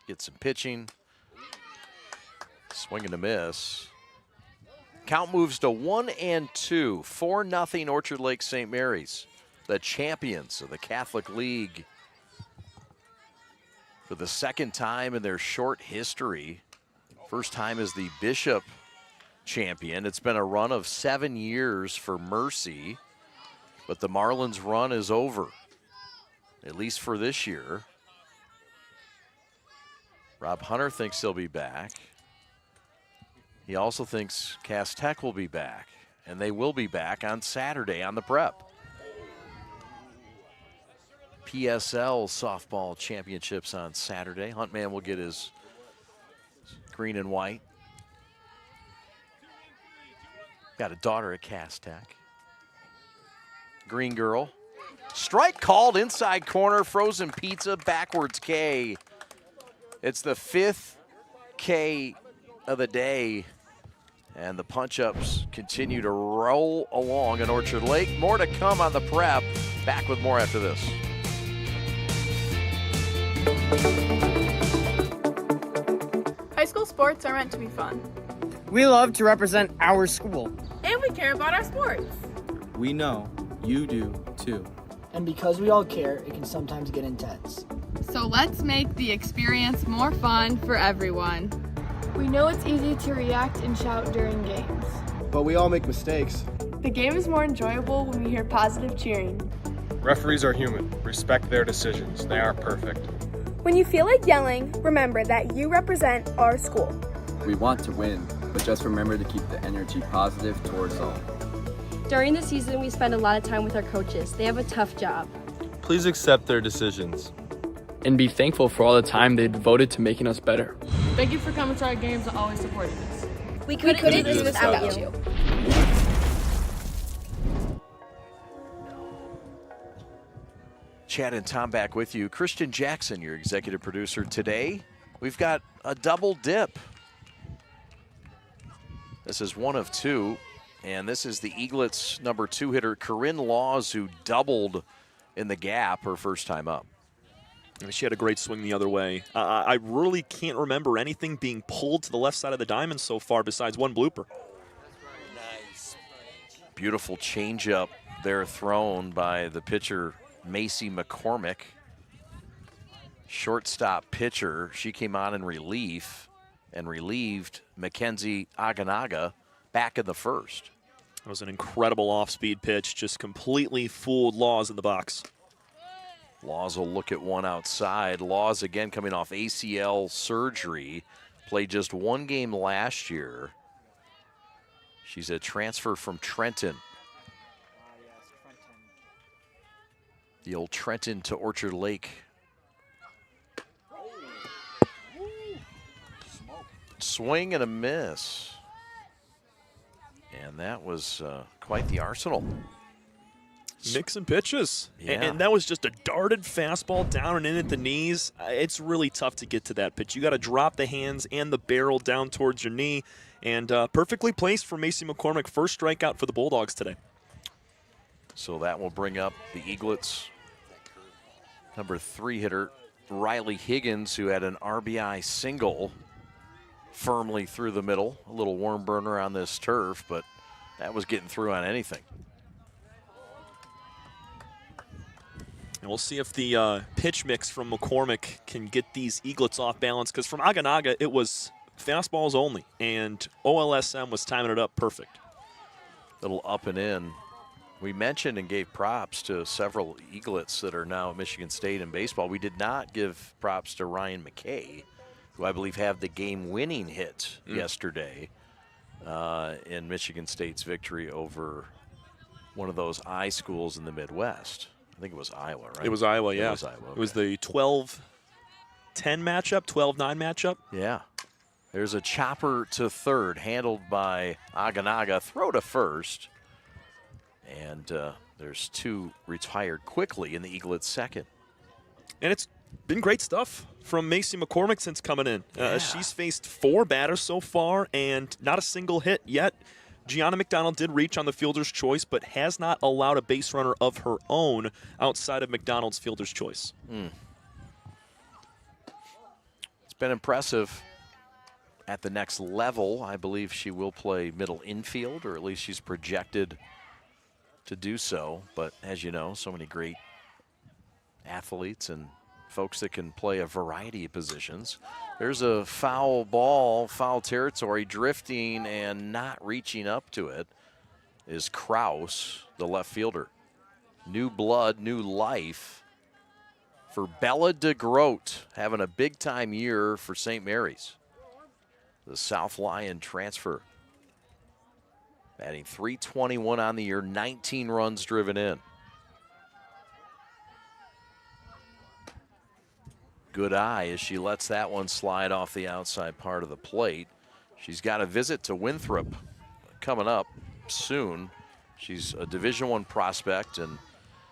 get some pitching. Swing and a miss. Count moves to 1-2, 4-0 Orchard Lake St. Mary's, the champions of the Catholic League. For the 2nd time in their short history. First time as the Bishop champion. It's been a run of 7 years for Mercy, but the Marlins run is over, at least for this year. Rob Hunter thinks he'll be back. He also thinks Cass Tech will be back, and they will be back on Saturday on the Prep. PSL softball championships on Saturday. Huntman will get his green and white. Got a daughter at Cass Tech. Green girl. Strike called inside corner, frozen pizza, backwards K. It's the 5th K of the day. And the punch-ups continue to roll along in Orchard Lake. More to come on the Prep. Back with more after this. High school sports are meant to be fun. We love to represent our school. And we care about our sports. We know you do too. And because we all care, it can sometimes get intense. So let's make the experience more fun for everyone. We know it's easy to react and shout during games. But we all make mistakes. The game is more enjoyable when we hear positive cheering. Referees are human. Respect their decisions. They aren't perfect. When you feel like yelling, remember that you represent our school. We want to win, but just remember to keep the energy positive towards all. During the season, we spend a lot of time with our coaches. They have a tough job. Please accept their decisions. And be thankful for all the time they devoted to making us better. Thank you for coming to our games and always supporting us. We couldn't do this without you. Chad and Tom back with you. Christian Jackson, your executive producer. Today, we've got a double dip. This is 1 of 2, and this is the Eaglets' number 2 hitter, Corinne Laws, who doubled in the gap her first time up. She had a great swing the other way. I really can't remember anything being pulled to the left side of the diamond so far besides one blooper. Nice. Beautiful changeup there thrown by the pitcher, Macy McCormack. Shortstop pitcher. She came on in relief and relieved Mackenzie Aganaga back in the first. That was an incredible off-speed pitch, just completely fooled Laws in the box. Laws will look at one outside. Laws again coming off ACL surgery. Played just 1 game last year. She's a transfer from Trenton. The old Trenton to Orchard Lake. Swing and a miss. And that was quite the arsenal. Mix and pitches. Yeah. And that was just a darted fastball down and in at the knees. It's really tough to get to that pitch. You got to drop the hands and the barrel down towards your knee. And perfectly placed for Macy McCormack. First strikeout for the Bulldogs today. So that will bring up the Eaglets' number 3 hitter, Riley Higgins, who had an RBI single firmly through the middle. A little worm burner on this turf, but that was getting through on anything. And we'll see if the pitch mix from McCormack can get these Eaglets off balance, because from Aganaga, it was fastballs only, and OLSM was timing it up perfect. Little up and in. We mentioned and gave props to several Eaglets that are now at Michigan State in baseball. We did not give props to Ryan McKay, who I believe had the game-winning hit yesterday in Michigan State's victory over one of those I schools in the Midwest. I think it was Iowa, right? It was Iowa, yeah. It was Iowa. Okay. It was the 12-10 matchup, 12-9 matchup. Yeah. There's a chopper to third, handled by Aganaga. Throw to first. And there's two retired quickly in the Eaglets' second. And it's been great stuff from Macy McCormack since coming in. She's faced 4 batters so far and not a single hit yet. Gianna McDonald did reach on the fielder's choice, but has not allowed a base runner of her own outside of McDonald's fielder's choice. It's been impressive. At the next level, I believe she will play middle infield, or at least she's projected to do so. But as you know, so many great athletes and folks that can play a variety of positions. There's a foul ball, foul territory, drifting and not reaching up to it is Kraus, the left fielder. New blood, new life for Bella DeGroat, having a big-time year for St. Mary's. The South Lyon transfer. Batting .321 on the year, 19 runs driven in. Good eye as she lets that one slide off the outside part of the plate. She's got a visit to Winthrop coming up soon. She's a Division I prospect, and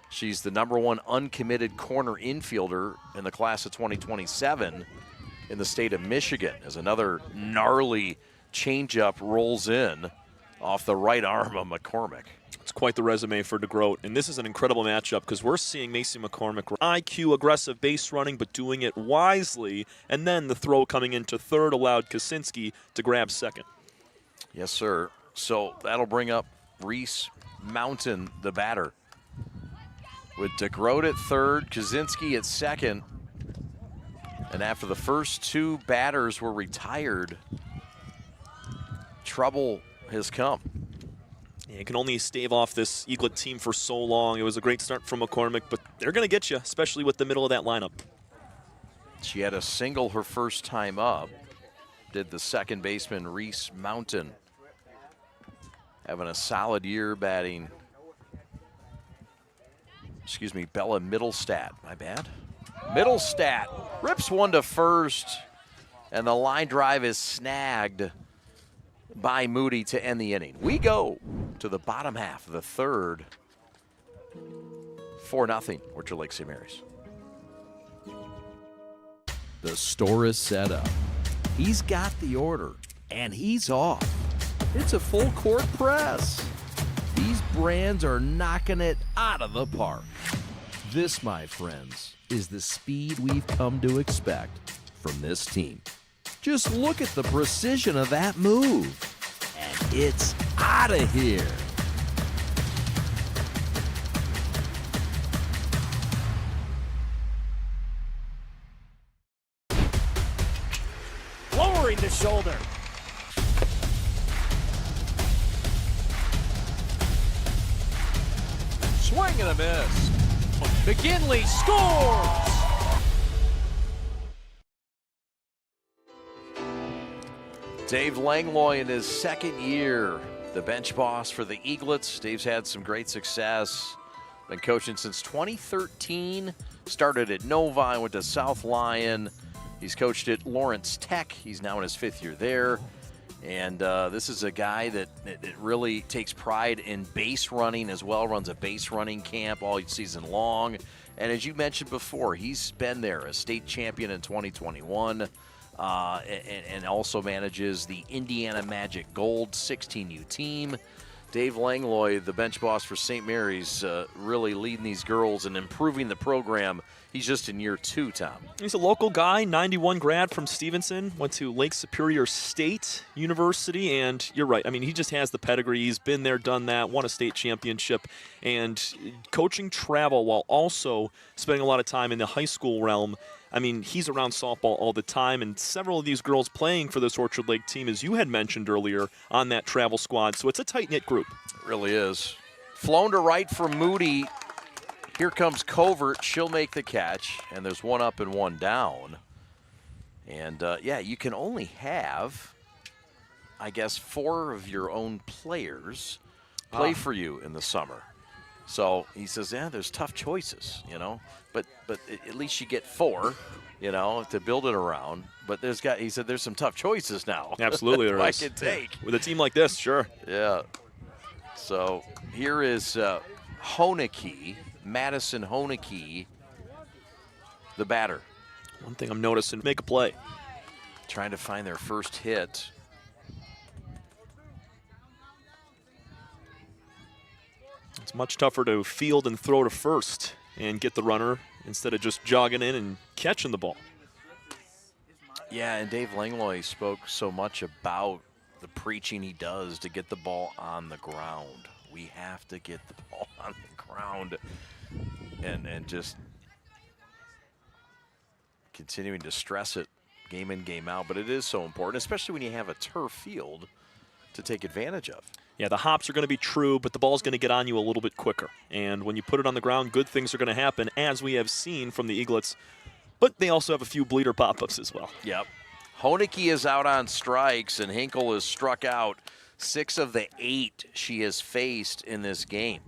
she's the #1 uncommitted corner infielder in the class of 2027 in the state of Michigan, as another gnarly changeup rolls in off the right arm of McCormack. It's quite the resume for DeGroat, and this is an incredible matchup because we're seeing Macy McCormack IQ aggressive base running, but doing it wisely, and then the throw coming into third allowed Kaczynski to grab second. Yes, sir. So that'll bring up Reese Mountain, the batter, with DeGroat at third, Kaczynski at second. And after the first 2 batters were retired, trouble has come. Yeah, you can only stave off this Eaglet team for so long. It was a great start from McCormack, but they're going to get you, especially with the middle of that lineup. She had a single her first time up. Did the second baseman, Reese Mountain. Having a solid year batting. Excuse me, Bella Middlestat. My bad. Middlestat rips one to first, and the line drive is snagged by Moody to end the inning. We go to the bottom half of the third. 4-0, Orchard Lake St. Mary's. The store is set up. He's got the order, and he's off. It's a full court press. These brands are knocking it out of the park. This, my friends, is the speed we've come to expect from this team. Just look at the precision of that move. And it's out of here. Lowering the shoulder. Swing and a miss. McKinley scores! Dave Langlo in his second year, the bench boss for the Eaglets. Dave's had some great success. Been coaching since 2013. Started at Novi, went to South Lyon. He's coached at Lawrence Tech. He's now in his 5th year there. And this is a guy that really takes pride in base running as well, runs a base running camp all season long. And as you mentioned before, he's been there, a state champion in 2021, and also manages the Indiana Magic Gold 16U team. Dave Langlo, the bench boss for St. Mary's, really leading these girls and improving the program. He's just in year 2, Tom. He's a local guy, 91 grad from Stevenson, went to Lake Superior State University, and you're right. I mean, he just has the pedigree. He's been there, done that, won a state championship, and coaching travel while also spending a lot of time in the high school realm. I mean, he's around softball all the time, and several of these girls playing for this Orchard Lake team, as you had mentioned earlier, on that travel squad. So it's a tight-knit group. It really is. Flown to right for Moody. Here comes Covert. She'll make the catch, and there's one up and one down. And, yeah, you can only have, I guess, 4 of your own players play for you in the summer. So he says, yeah, there's tough choices, you know, but at least you get 4, you know, to build it around. But he said there's some tough choices now. Absolutely there is. I can take. With a team like this, sure. Yeah. So here is Hoeneke, Madison Hoeneke, the batter. One thing I'm noticing, make a play. Trying to find their first hit. It's much tougher to field and throw to first and get the runner instead of just jogging in and catching the ball. Yeah, and Dave Langlo spoke so much about the preaching he does to get the ball on the ground. We have to get the ball on the ground, and just continuing to stress it game in, game out. But it is so important, especially when you have a turf field to take advantage of. Yeah, the hops are going to be true, but the ball's going to get on you a little bit quicker. And when you put it on the ground, good things are going to happen, as we have seen from the Eaglets. But they also have a few bleeder pop-ups as well. Yep. Hoeneke is out on strikes, and Hinkle is struck out 6 of the 8 she has faced in this game.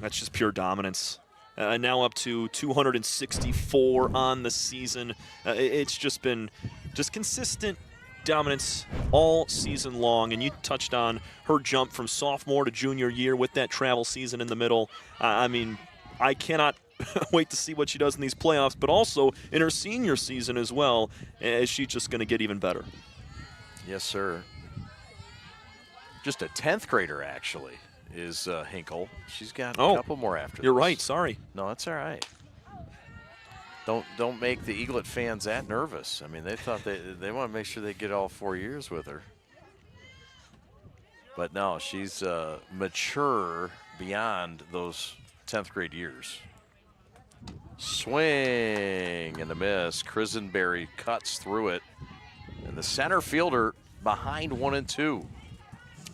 That's just pure dominance. Now up to 264 on the season. It's just been consistent dominance all season long, and you touched on her jump from sophomore to junior year with that travel season in the middle. I mean, I cannot wait to see what she does in these playoffs, but also in her senior season as well. Is she just going to get even better? Yes, sir. Just a 10th grader, actually, is Hinkle. She's got a couple more after You're this. right, sorry. No, that's all right. Don't make the Eaglet fans that nervous. I mean, they thought they want to make sure they get all 4 years with her. But no, she's mature beyond those 10th grade years. Swing and a miss. Krisenberry cuts through it. And the center fielder behind 1 and 2.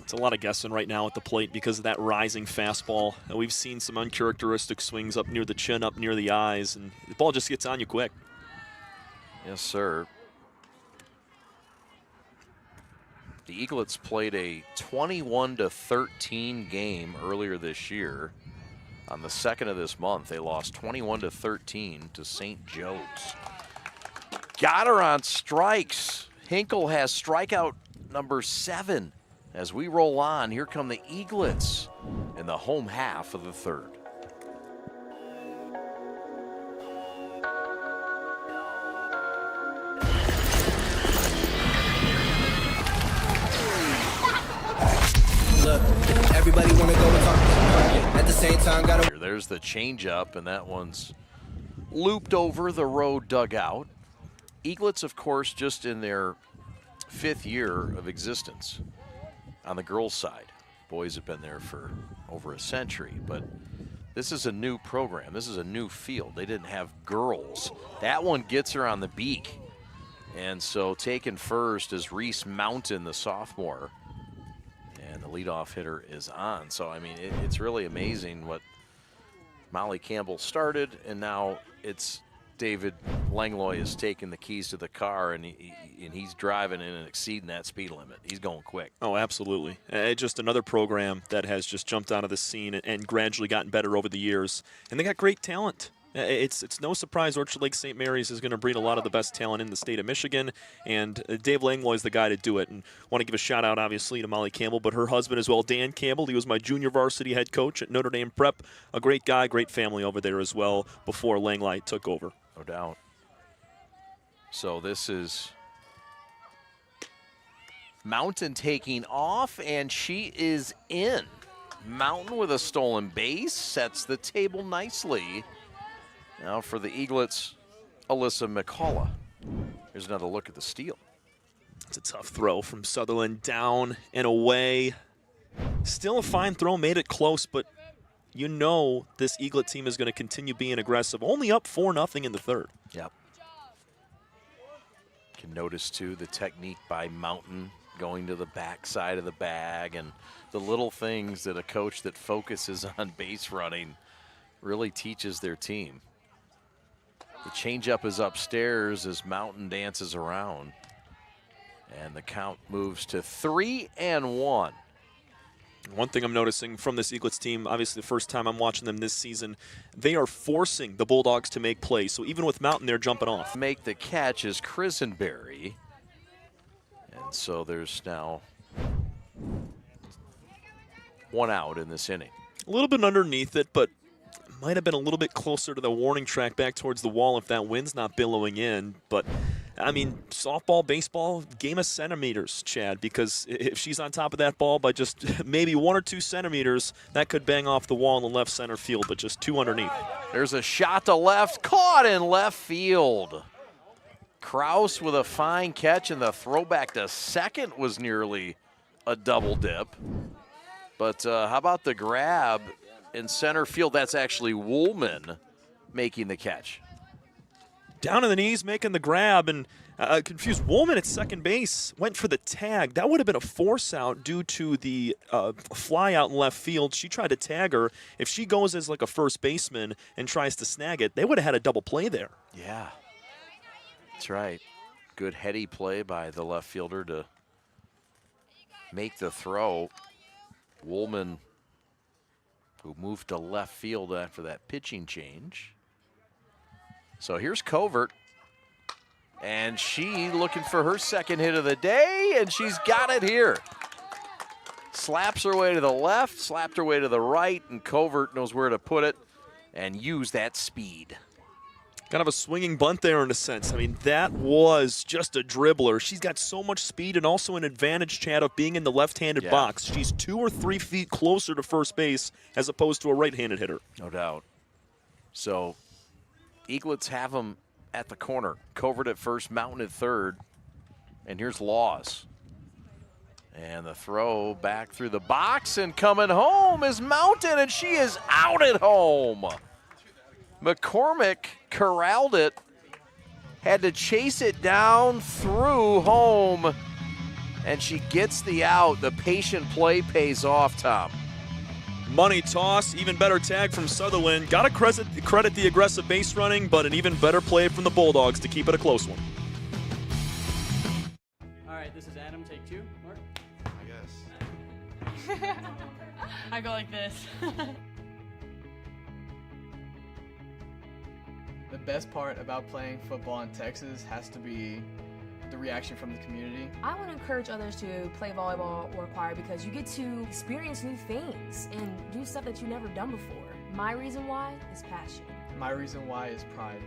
It's a lot of guessing right now at the plate because of that rising fastball. And we've seen some uncharacteristic swings up near the chin, up near the eyes, and the ball just gets on you quick. Yes, sir. The Eaglets played a 21-13 game earlier this year. On the 2nd of this month, they lost 21-13 to St. Joe's. Got her on strikes. Hinkle has strikeout number 7. As we roll on, here come the Eaglets in the home half of the 3rd. Look, everybody want to go and talk at the same time. There's the changeup, and that one's looped over the road dugout. Eaglets, of course, just in their 5th year of existence. On the girls' side, boys have been there for over a century, but this is a new program. This is a new field. They didn't have girls. That one gets her on the beak. And so taken first is Reese Mountain, the sophomore, and the leadoff hitter is on. So, I mean, it's really amazing what Molly Campbell started, and now it's David Langlo is taking the keys to the car, and he's driving in and exceeding that speed limit. He's going quick. Oh, absolutely. Just another program that has just jumped out of the scene and gradually gotten better over the years. And they got great talent. It's no surprise Orchard Lake St. Mary's is going to breed a lot of the best talent in the state of Michigan, and Dave Langlo is the guy to do it. And want to give a shout-out, obviously, to Molly Campbell, but her husband as well, Dan Campbell. He was my junior varsity head coach at Notre Dame Prep. A great guy, great family over there as well before Langlo took over. No doubt. So this is Mountain taking off, and she is in. Mountain with a stolen base sets the table nicely. Now for the Eaglets, Alyssa McCullough. Here's another look at the steal. It's a tough throw from Sutherland, down and away. Still a fine throw, made it close, but you know this Eaglet team is going to continue being aggressive. Only up 4-0 in the 3rd. Yep. Can notice, too, the technique by Mountain going to the back side of the bag, and the little things that a coach that focuses on base running really teaches their team. The changeup is upstairs as Mountain dances around. And the count moves to 3-1. One thing I'm noticing from this Eaglets team, obviously the first time I'm watching them this season, they are forcing the Bulldogs to make plays. So even with Mountain, they're jumping off. Make the catch is Krisenberry. And so there's now 1 out in this inning. A little bit underneath it, but might have been a little bit closer to the warning track back towards the wall if that wind's not billowing in. But, I mean, softball, baseball, game of centimeters, Chad, because if she's on top of that ball by just maybe 1 or 2 centimeters, that could bang off the wall in the left center field, but just 2 underneath. There's a shot to left, caught in left field. Kraus with a fine catch, and the throwback to second was nearly a double dip. But how about the grab in center field? That's actually Woolman making the catch. Down on the knees, making the grab, and confused. Woolman at second base went for the tag. That would have been a force out due to the fly out in left field. She tried to tag her. If she goes as like a first baseman and tries to snag it, they would have had a double play there. Yeah, that's right. Good heady play by the left fielder to make the throw. Woolman, who moved to left field after that pitching change. So here's Covert, and she looking for her second hit of the day, and she's got it here. Slaps her way to the left, slapped her way to the right, and Covert knows where to put it and use that speed. Kind of a swinging bunt there in a sense. I mean, that was just a dribbler. She's got so much speed and also an advantage, Chad, of being in the left-handed box. She's 2 or 3 feet closer to first base as opposed to a right-handed hitter. No doubt. So Eaglets have them at the corner. Covert at first, Mountain at third. And here's Laws. And the throw back through the box, and coming home is Mountain, and she is out at home. McCormack corralled it, had to chase it down through home, and she gets the out. The patient play pays off, Tom. Money toss, even better tag from Sutherland. Got to credit the aggressive base running, but an even better play from the Bulldogs to keep it a close one. All right, this is Adam, take 2. Mark? I guess. I go like this. The best part about playing football in Texas has to be the reaction from the community. I want to encourage others to play volleyball or choir because you get to experience new things and do stuff that you've never done before. My reason why is passion. My reason why is pride.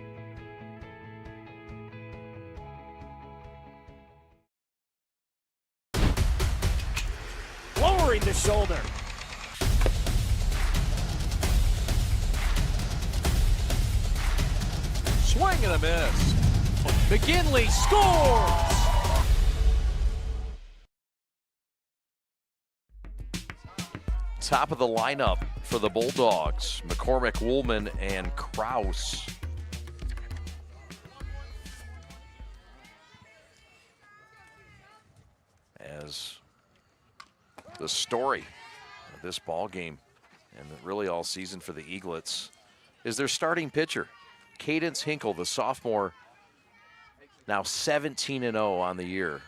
Lowering the shoulder. Swing and a miss. McGinley scores! Top of the lineup for the Bulldogs. McCormack, Woolman, and Kraus. As the story of this ball game, and really all season for the Eaglets, is their starting pitcher. Cadence Hinkle, the sophomore, now 17-0 on the year,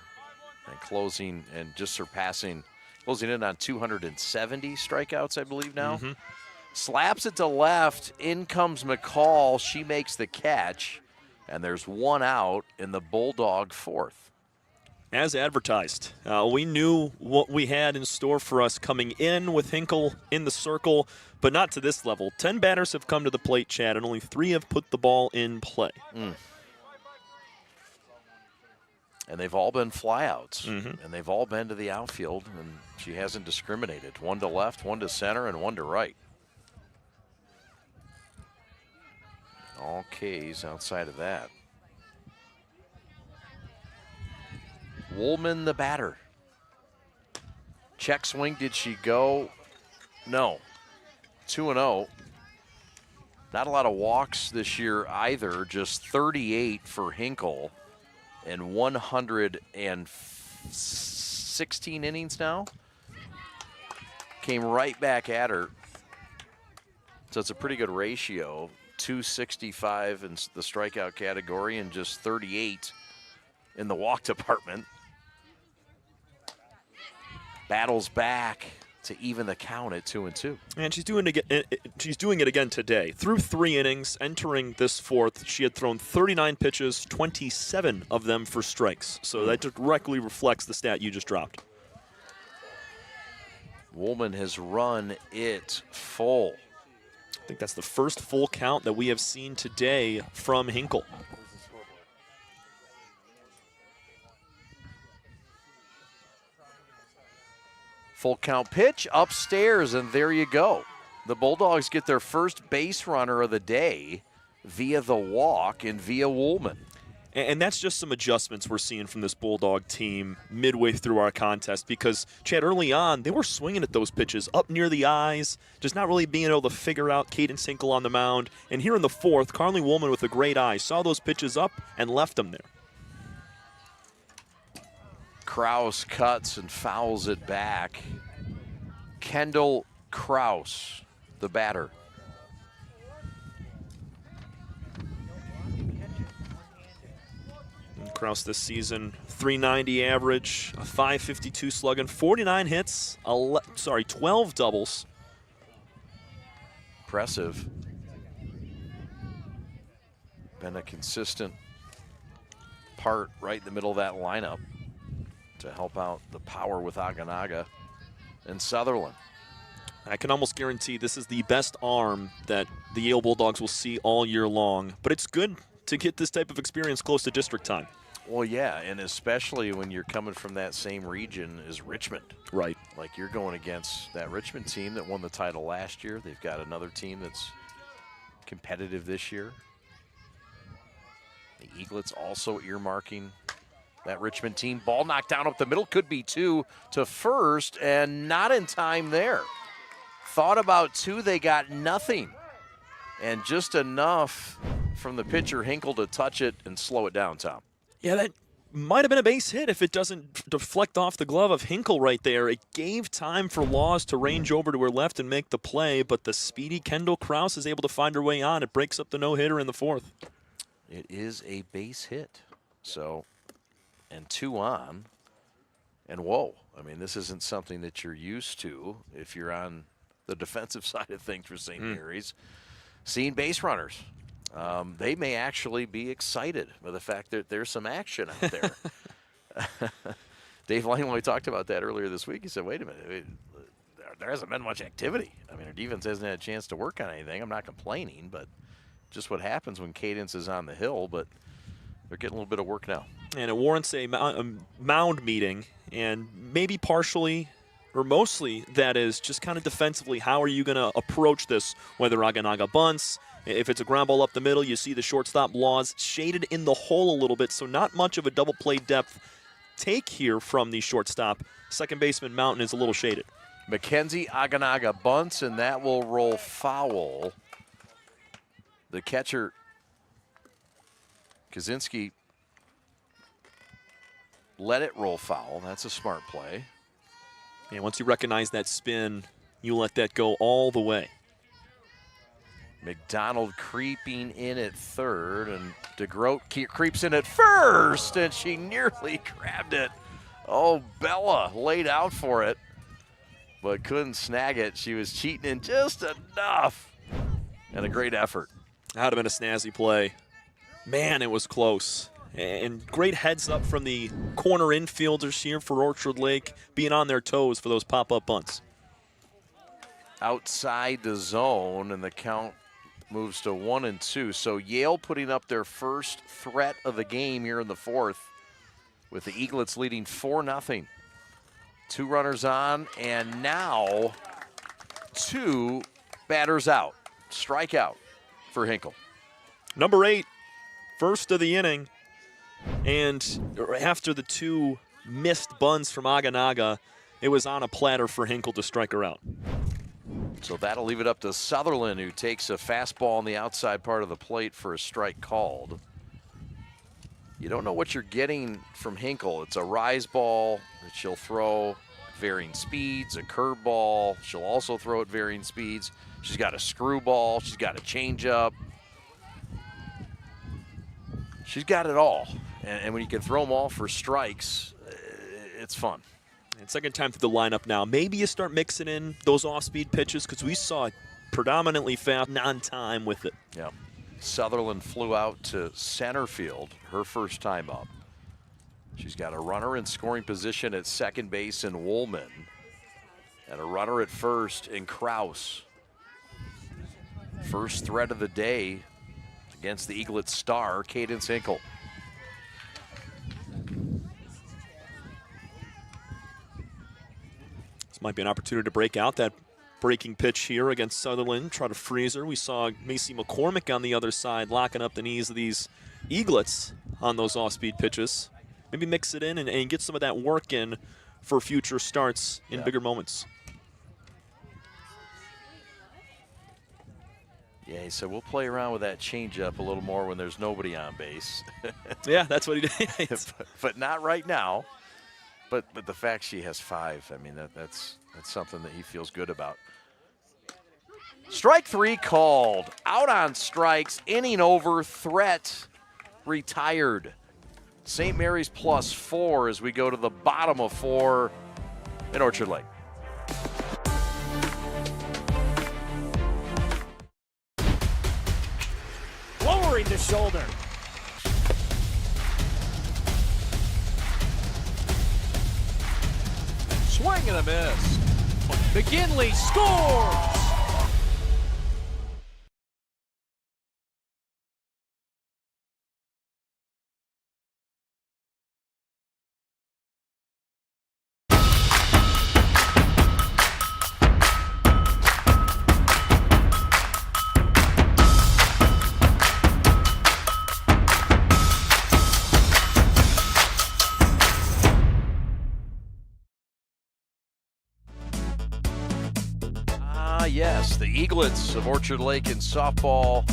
and closing and just surpassing, closing in on 270 strikeouts, I believe now. Slaps it to left, in comes McCall, she makes the catch, and there's 1 out in the Bulldog fourth. As advertised, we knew what we had in store for us coming in with Hinkle in the circle, but not to this level. 10 batters have come to the plate, Chad, and only 3 have put the ball in play. And they've all been flyouts, and they've all been to the outfield, and she hasn't discriminated. 1 to left, 1 to center, and 1 to right. All Ks outside of that. Woolman, the batter. Check swing, did she go? No. 2-0. Not a lot of walks this year either, just 38 for Hinkle and 106 16 innings now. Came right back at her. So it's a pretty good ratio. 265 in the strikeout category and just 38 in the walk department. Battles back to even the count at 2-2. And she's doing it again today. Through 3 innings, entering this fourth, she had thrown 39 pitches, 27 of them for strikes. So that directly reflects the stat you just dropped. Woolman has run it full. I think that's the first full count that we have seen today from Hinkle. Full count pitch upstairs, and there you go. The Bulldogs get their first base runner of the day via the walk and via Woolman. And that's just some adjustments we're seeing from this Bulldog team midway through our contest because, Chad, early on, they were swinging at those pitches up near the eyes, just not really being able to figure out Cadence Hinkle on the mound. And here in the fourth, Carly Woolman with a great eye saw those pitches up and left them there. Kraus cuts and fouls it back. Kendall Kraus, the batter. Kraus this season, 390 average, a 552 slugging, 49 hits, 12 doubles. Impressive. Been a consistent part right in the middle of that lineup to help out the power with Aganaga and Sutherland. I can almost guarantee this is the best arm that the Yale Bulldogs will see all year long, but it's good to get this type of experience close to district time. Well, yeah, and especially when you're coming from that same region as Richmond. Right. Like you're going against that Richmond team that won the title last year. They've got another team that's competitive this year. The Eaglets also earmarking that Richmond team. Ball knocked down up the middle, could be 2 to first, and not in time there. Thought about 2, they got nothing. And just enough from the pitcher, Hinkle, to touch it and slow it down, Tom. Yeah, that might have been a base hit if it doesn't deflect off the glove of Hinkle right there. It gave time for Laws to range over to her left and make the play, but the speedy Kendall Kraus is able to find her way on. It breaks up the no-hitter in the fourth. It is a base hit. So, and 2 on. And whoa, I mean, this isn't something that you're used to if you're on the defensive side of things for St. Mary's. Seeing base runners. They may actually be excited by the fact that there's some action out there. Dave Langlo talked about that earlier this week. He said, wait a minute, there hasn't been much activity. I mean, our defense hasn't had a chance to work on anything. I'm not complaining, but just what happens when Cadence is on the hill, but they're getting a little bit of work now. And it warrants a mound meeting, and maybe partially or mostly that is just kind of defensively, how are you going to approach this, whether Aganaga bunts. If it's a ground ball up the middle, you see the shortstop Laws shaded in the hole a little bit, so not much of a double play depth take here from the shortstop. Second baseman Mountain is a little shaded. Mackenzie Aganaga bunts, and that will roll foul. The catcher, Kaczynski, let it roll foul. That's a smart play. And once you recognize that spin, you let that go all the way. McDonald creeping in at third, and DeGroat creeps in at first, and she nearly grabbed it. Oh, Bella laid out for it, but couldn't snag it. She was cheating in just enough, and a great effort. That would have been a snazzy play. Man, it was close. And great heads up from the corner infielders here for Orchard Lake, being on their toes for those pop-up bunts. Outside the zone, and the count moves to 1-2. So Yale putting up their first threat of the game here in the fourth, with the Eaglets leading 4-0. 2 runners on, and now 2 batters out. Strikeout for Hinkle. Number 8, first of the inning. And after the 2 missed bunts from Aganaga, it was on a platter for Hinkle to strike her out. So that'll leave it up to Sutherland, who takes a fastball on the outside part of the plate for a strike called. you don't know what you're getting from Hinkle. It's a rise ball that she'll throw at varying speeds, a curveball. She'll also throw at varying speeds. She's got a screwball. She's got a changeup. She's got it all. And when you can throw them all for strikes, it's fun. And second time through the lineup now. Maybe you start mixing in those off-speed pitches because we saw predominantly fast, non-time with it. Yeah. Sutherland flew out to center field her first time up. She's got a runner in scoring position at second base in Woolman and a runner at first in Kraus. First threat of the day against the Eaglets star, Cadence Hinkle. This might be an opportunity to break out that breaking pitch here against Sutherland, try to freeze her. We saw Macy McCormack on the other side locking up the knees of these Eaglets on those off-speed pitches. Maybe mix it in and get some of that work in for future starts in bigger moments. Yeah, he said we'll play around with that changeup a little more when there's nobody on base. Yeah, that's what he did. but not right now. But the fact she has 5, I mean, that's something that he feels good about. Strike 3 called. Out on strikes, inning over, threat retired. St. Mary's +4 as we go to the bottom of 4 in Orchard Lake. Lowering the shoulder. Swing and a miss. McGinley scores! Yes, the Eaglets of Orchard Lake in softball,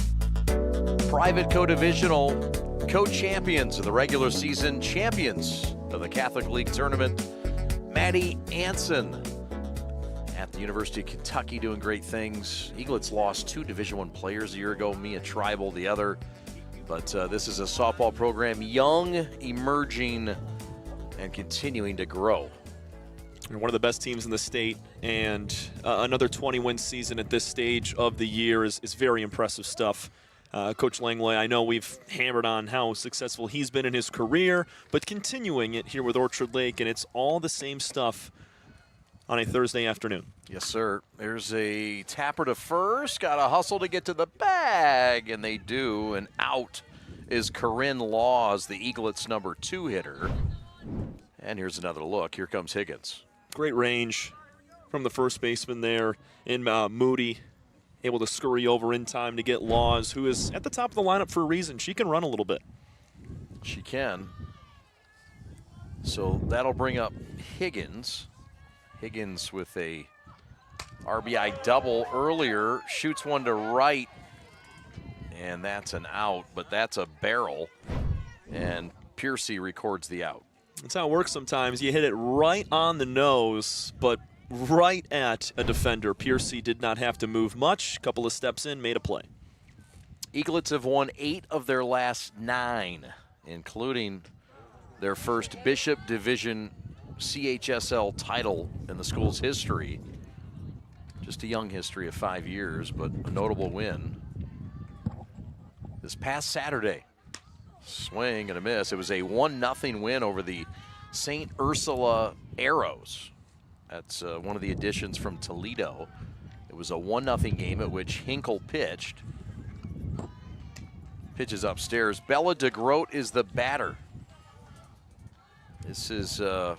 private co-divisional, co-champions of the regular season, champions of the Catholic League tournament. Maddie Anson at the University of Kentucky doing great things. Eaglets lost 2 Division I players a year ago, Mia Tribal the other. But this is a softball program young, emerging, and continuing to grow. One of the best teams in the state, and another 20-win season at this stage of the year is very impressive stuff. Coach Langlo, I know we've hammered on how successful he's been in his career, but continuing it here with Orchard Lake, and it's all the same stuff on a Thursday afternoon. Yes, sir. There's a tapper to first, got a hustle to get to the bag, and they do, and out is Corinne Laws, the Eaglets' number 2 hitter. And here's another look. Here comes Higgins. Great range from the first baseman there in Moody, able to scurry over in time to get Laws, who is at the top of the lineup for a reason. She can run a little bit. She can. So that'll bring up Higgins. Higgins with a RBI double earlier, shoots one to right, and that's an out, but that's a barrel, and Piercy records the out. That's how it works sometimes. You hit it right on the nose, but right at a defender. Piercy did not have to move much. A couple of steps in, made a play. Eaglets have won 8 of their last 9, including their first Bishop Division CHSL title in the school's history. Just a young history of 5 years, but a notable win. This past Saturday, swing and a miss. It was a 1-0 win over the St. Ursula Arrows. That's one of the additions from Toledo. It was a 1-0 game at which Hinkle pitched. Pitches upstairs. Bella DeGroat is the batter. This is the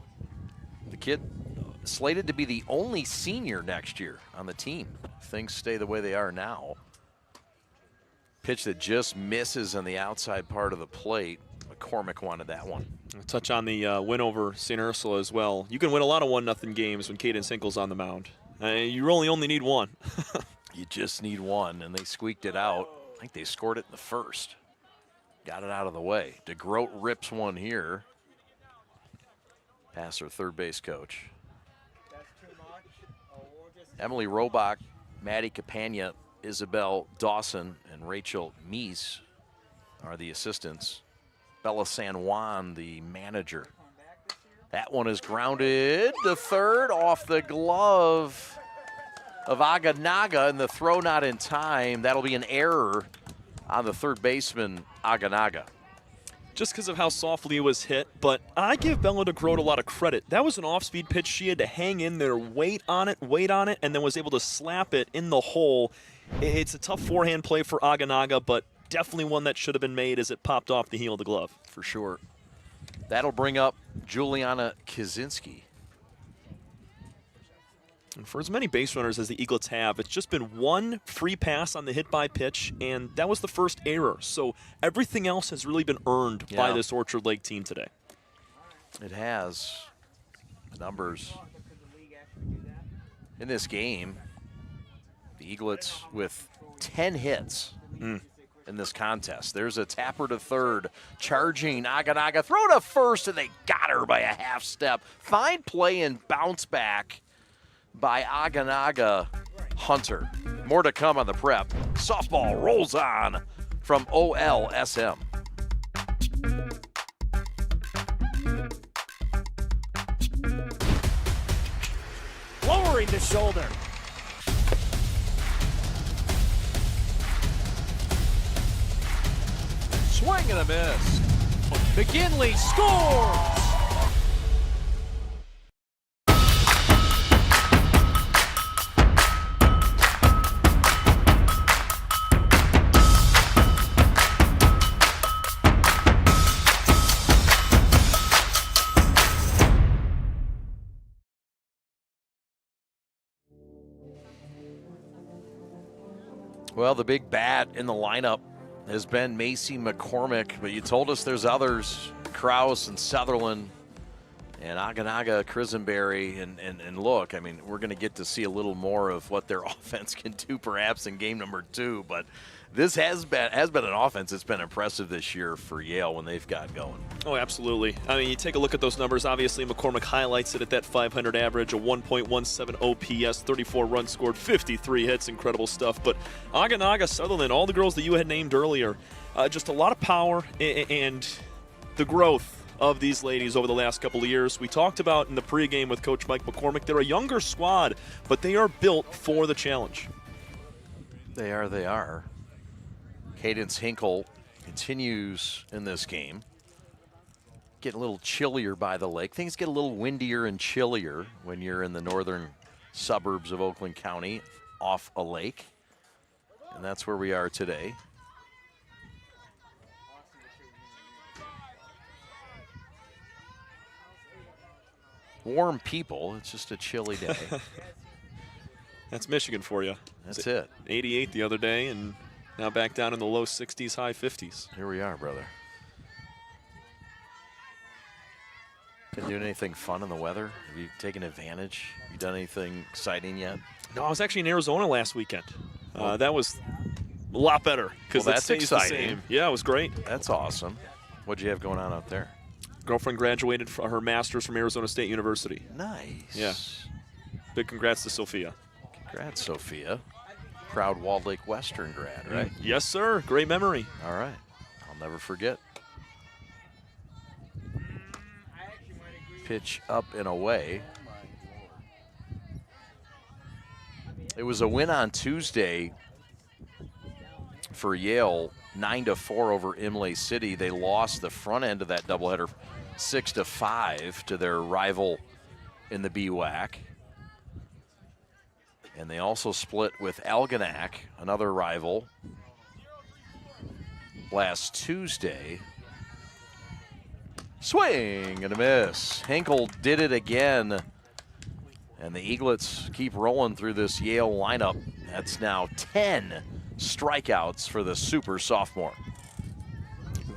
kid slated to be the only senior next year on the team. Things stay the way they are now. Pitch that just misses on the outside part of the plate. McCormack wanted that one. I'll touch on the win over St. Ursula as well. You can win a lot of 1-0 games when Cadence Hinkle's on the mound. You only need one. You just need one, and they squeaked it out. I think they scored it in the first. got it out of the way. DeGroat rips one here. Past her third base coach. Emily Robach, Maddie Capagna, Isabel Dawson, and Rachel Meese are the assistants. Bella San Juan, the manager. That one is grounded to third off the glove of Aganaga, and the throw not in time. That'll be an error on the third baseman, Aganaga. Just because of how softly it was hit, but I give Bella DeGroat a lot of credit. That was an off-speed pitch. She had to hang in there, wait on it, and then was able to slap it in the hole. It's a tough forehand play for Aganaga, but definitely one that should have been made as it popped off the heel of the glove. For sure. That'll bring up Juliana Kaczynski. And for as many base runners as the Eaglets have, it's just been one free pass on the hit-by pitch, and that was the first error. So everything else has really been earned by this Orchard Lake team today. It has. The numbers in this game, the Eaglets with 10 hits in this contest. There's a tapper to third, charging Aganaga, throw to first, and they got her by a half step. Fine play and bounce back by Aganaga Hunter. More to come on the prep. Softball rolls on from OLSM. Lowering the shoulder. Swing and a miss. McGinley scores! Well, the big bat in the lineup has been Macy McCormack, but you told us there's others, Krause and Sutherland and Aganaga, Crisenberry, and look, I mean, we're going to get to see a little more of what their offense can do perhaps in game number 2, but this has been an offense that's been impressive this year for Yale when they've got going. Oh, absolutely. I mean, you take a look at those numbers. Obviously, McCormack highlights it at that 500 average, a 1.17 OPS, 34 runs scored, 53 hits, incredible stuff. But Aganaga, Sutherland, all the girls that you had named earlier, just a lot of power and the growth of these ladies over the last couple of years. We talked about in the pregame with Coach Mike McCormack, they're a younger squad, but they are built for the challenge. They are. Cadence Hinkle continues in this game. Getting a little chillier by the lake. Things get a little windier and chillier when you're in the northern suburbs of Oakland County off a lake. And that's where we are today. Warm people, it's just a chilly day. That's Michigan for you. That's it. 88 the other day, and now back down in the low 60s, high 50s. Here we are, brother. Been doing anything fun in the weather? Have you taken advantage? Have you done anything exciting yet? No, I was actually in Arizona last weekend. That was a lot better. Well, that's exciting. Yeah, it was great. That's awesome. What'd you have going on out there? Girlfriend graduated for her master's from Arizona State University. Nice. Yeah. Big congrats to Sophia. Congrats, Sophia. Proud Walled Lake Western grad, right? Yes, sir. Great memory. All right. I'll never forget. Pitch up and away. It was a win on Tuesday for Yale, 9-4 over Imlay City. They lost the front end of that doubleheader 6-5 to their rival in the BWAC. And they also split with Algonac, another rival, last Tuesday. Swing and a miss. Hinkle did it again. And the Eaglets keep rolling through this Yale lineup. That's now 10 strikeouts for the super sophomore.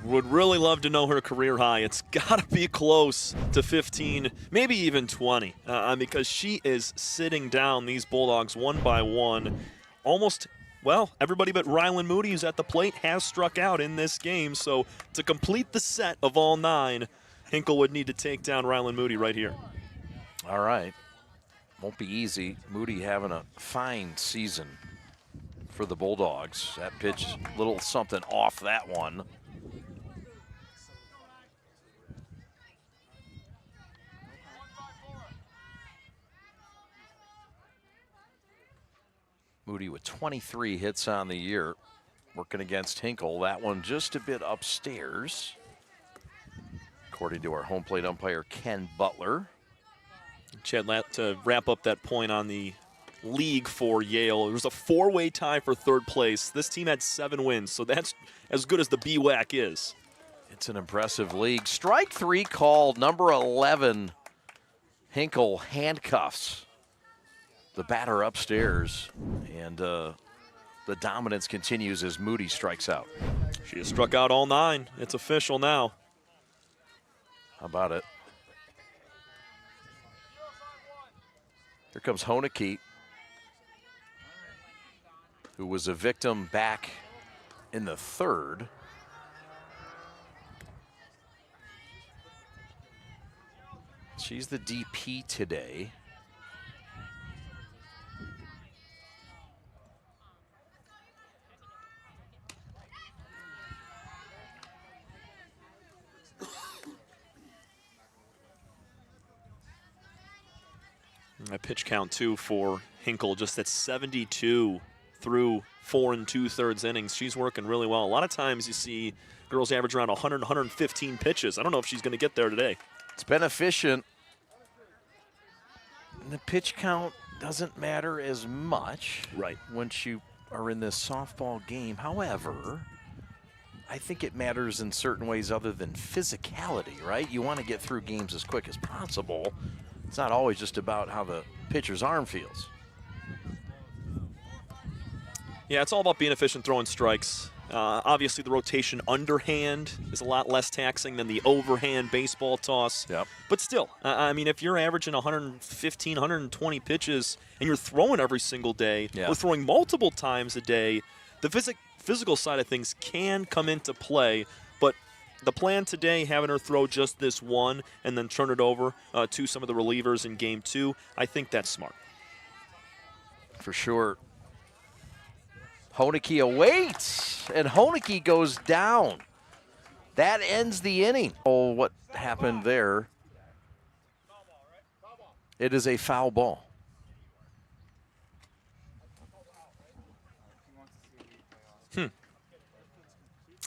Would really love to know her career high. It's got to be close to 15, maybe even 20, because she is sitting down these Bulldogs one by one, almost well, everybody but Rylan Moody, who's at the plate, has struck out in this game. So to complete the set of all 9, Hinkle would need to take down Rylan Moody right here. All right. Won't be easy. Moody having a fine season for the Bulldogs. That pitch, little something off that one. Moody with 23 hits on the year, working against Hinkle. That one just a bit upstairs, according to our home plate umpire, Ken Butler. Chad, to wrap up that point on the league for Yale, it was a 4-way tie for 3rd place. This team had 7 wins, so that's as good as the BWAC is. It's an impressive league. Strike 3 called, number 11, Hinkle handcuffs the batter upstairs, and the dominance continues as Moody strikes out. She has struck out all 9. It's official now. How about it? Here comes Honeke, who was a victim back in the 3rd. She's the DP today. A pitch count, too, for Hinkle, just at 72 through 4 2/3 innings. She's working really well. A lot of times you see girls average around 100, 115 pitches. I don't know if she's going to get there today. It's been efficient. The pitch count doesn't matter as much once you are in this softball game. However, I think it matters in certain ways other than physicality, right? You want to get through games as quick as possible. It's not always just about how the pitcher's arm feels. Yeah, it's all about being efficient throwing strikes. Obviously, the rotation underhand is a lot less taxing than the overhand baseball toss. Yep. But still, I mean, if you're averaging 115, 120 pitches and you're throwing every single day or throwing multiple times a day, the physical side of things can come into play. But the plan today, having her throw just this one and then turn it over to some of the relievers in Game 2, I think that's smart. For sure. Honeke awaits, and Honeke goes down. That ends the inning. Oh, what happened there? It is a foul ball.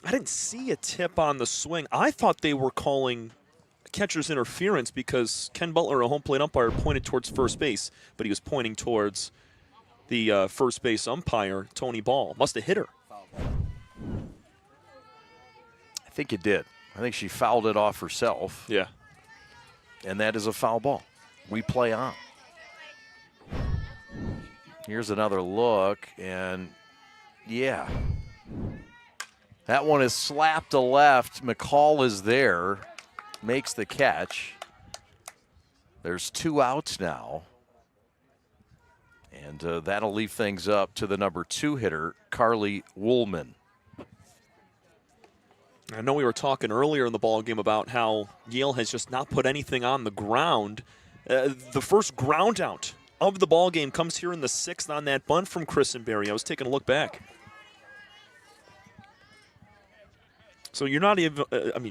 I didn't see a tip on the swing. I thought they were calling catcher's interference because Ken Butler, a home plate umpire, pointed towards first base, but he was pointing towards the first base umpire, Tony Ball. Must have hit her. I think it did. I think she fouled it off herself. Yeah. And that is a foul ball. We play on. Here's another look, and yeah. That one is slapped to left. McCall is there, makes the catch. There's 2 outs now. And that'll leave things up to the number 2 hitter, Carly Woolman. I know we were talking earlier in the ballgame about how Yale has just not put anything on the ground. The first ground out of the ballgame comes here in the 6th on that bunt from Christenberry. I was taking a look back. So you're not even,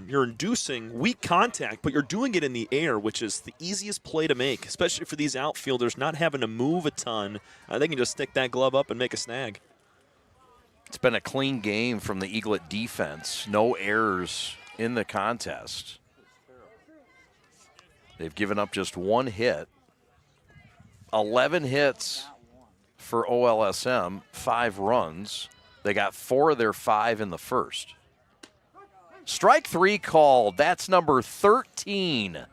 you're inducing weak contact, but you're doing it in the air, which is the easiest play to make, especially for these outfielders not having to move a ton. They can just stick that glove up and make a snag. It's been a clean game from the Eaglet defense. No errors in the contest. They've given up just 1 hit. 11 hits for OLSM, 5 runs. They got 4 of their 5 in the first. Strike 3 called. That's number 13.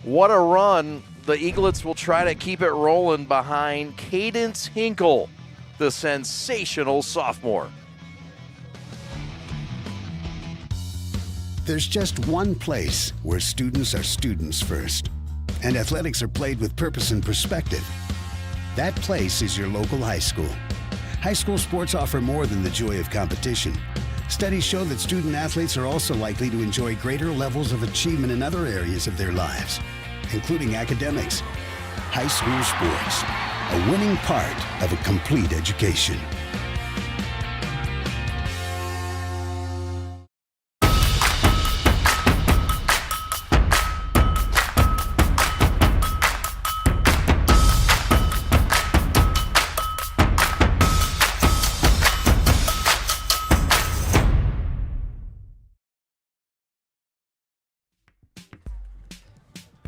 What a run. The Eaglets will try to keep it rolling behind Cadence Hinkle, the sensational sophomore. There's just one place where students are students first, and athletics are played with purpose and perspective. That place is your local high school. High school sports offer more than the joy of competition. Studies show that student athletes are also likely to enjoy greater levels of achievement in other areas of their lives, including academics. High school sports, a winning part of a complete education.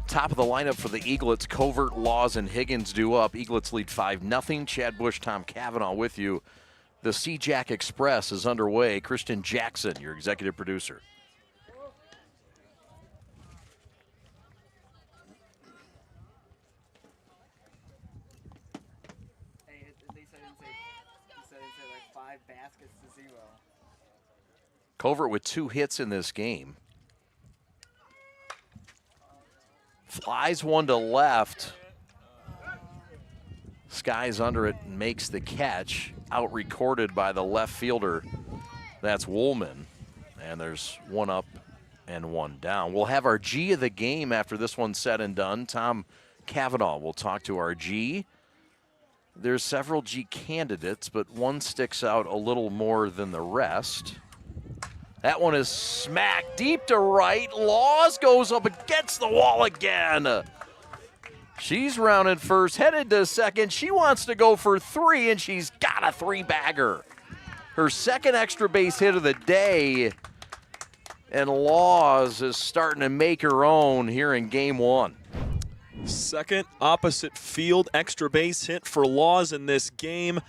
Top of the lineup for the Eaglets, Covert, Laws, and Higgins due up. Eaglets lead 5-0. Chad Bush, Tom Cavanaugh with you. The C-Jack Express is underway. Christian Jackson, your executive producer. Hey, they said like 5 baskets to 0. Covert with 2 hits in this game. Flies one to left. Skies under it and makes the catch. Out recorded by the left fielder. That's Woolman. And there's 1 up and 1 down. We'll have our G of the game after this one's said and done. Tom Cavanaugh will talk to our G. There's several G candidates, but one sticks out a little more than the rest. That one is smacked deep to right. Laws goes up against the wall again. She's rounded first, headed to second. She wants to go for 3, and she's got a 3-bagger. Her second extra base hit of the day. And Laws is starting to make her own here in game 1. Second opposite field extra base hit for Laws in this game.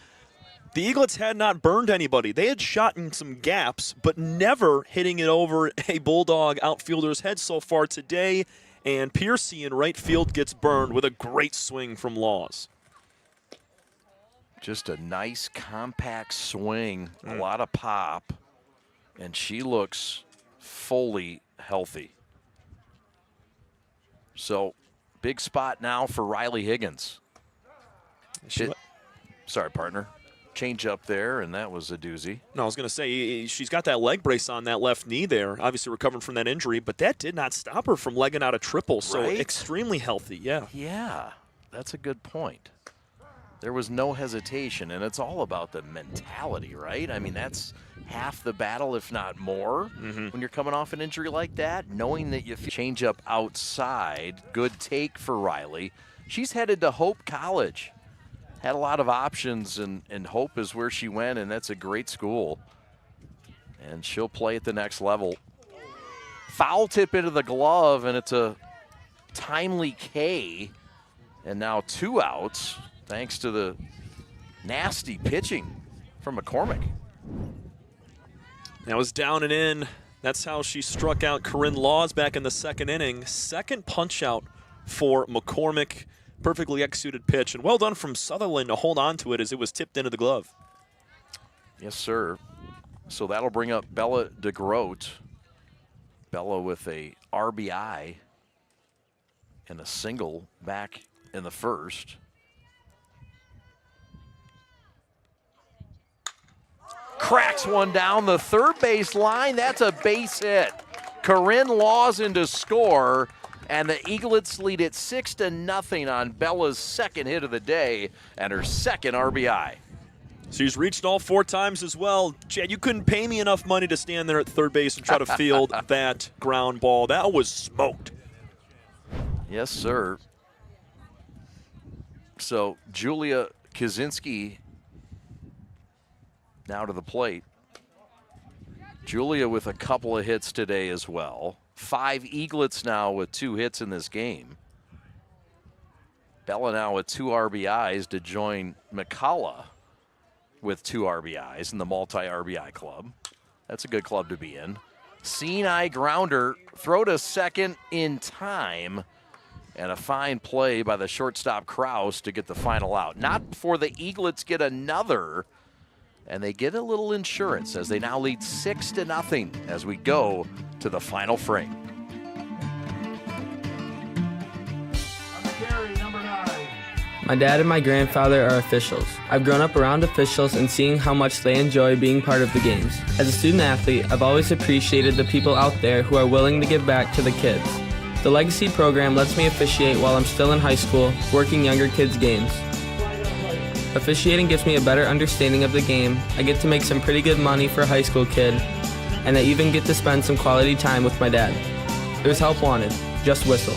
The Eaglets had not burned anybody. They had shot in some gaps, but never hitting it over a Bulldog outfielder's head so far today. And Piercy in right field gets burned with a great swing from Laws. Just a nice, compact swing, a lot of pop, and she looks fully healthy. So, big spot now for Riley Higgins. Sorry, partner. Change up there, and that was a doozy. No, I was going to say, she's got that leg brace on that left knee there, obviously recovering from that injury, but that did not stop her from legging out a triple, so extremely healthy, yeah. Yeah, that's a good point. There was no hesitation, and it's all about the mentality, right? I mean, that's half the battle, if not more, when you're coming off an injury like that, knowing that you change up outside. Good take for Riley. She's headed to Hope College. Had a lot of options, and Hope is where she went, and that's a great school. And she'll play at the next level. Foul tip into the glove, and it's a timely K. And now 2 outs, thanks to the nasty pitching from McCormack. That was down and in. That's how she struck out Corinne Laws back in the second inning. Second punch out for McCormack. Perfectly executed pitch, and well done from Sutherland to hold on to it as it was tipped into the glove. Yes, sir. So that'll bring up Bella DeGroat. Bella with a RBI and a single back in the first. Cracks one down the third base line. That's a base hit. Corinne Laws in to score. And the Eaglets lead it 6-0 on Bella's second hit of the day and her second RBI. She's reached all 4 times as well. Chad, you couldn't pay me enough money to stand there at third base and try to field that ground ball. That was smoked. Yes, sir. So Julia Kaczynski now to the plate. Julia with a couple of hits today as well. 5 Eaglets now with 2 hits in this game. Bella now with 2 RBIs to join McCullough with 2 RBIs in the multi-RBI club. That's a good club to be in. Seeing eye grounder, throw to second in time, and a fine play by the shortstop Kraus to get the final out. Not before the Eaglets get another, and they get a little insurance as they now lead 6-0 as we go to the final frame. On the carry, number 9, My dad and my grandfather are officials. I've grown up around officials and seeing how much they enjoy being part of the games. As a student athlete, I've always appreciated the people out there who are willing to give back to the kids. The Legacy program lets me officiate while I'm still in high school, working younger kids' games. Officiating gives me a better understanding of the game. I get to make some pretty good money for a high school kid, and I even get to spend some quality time with my dad. There's help wanted. Just whistle.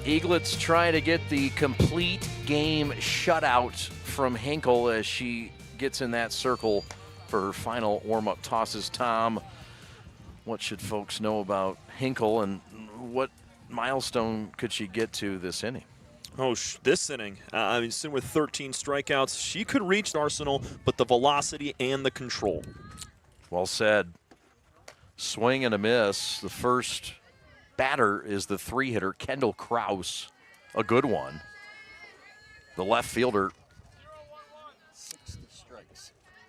Eaglets trying to get the complete game shutout from Hinkle as she gets in that circle for her final warm-up tosses. Tom, what should folks know about Hinkle and what milestone could she get to this inning? Oh, this inning, sitting with 13 strikeouts, she could reach Arsenal, but the velocity and the control. Well said. Swing and a miss. The first batter is the 3-hitter, Kendall Krause, a good one. The left fielder.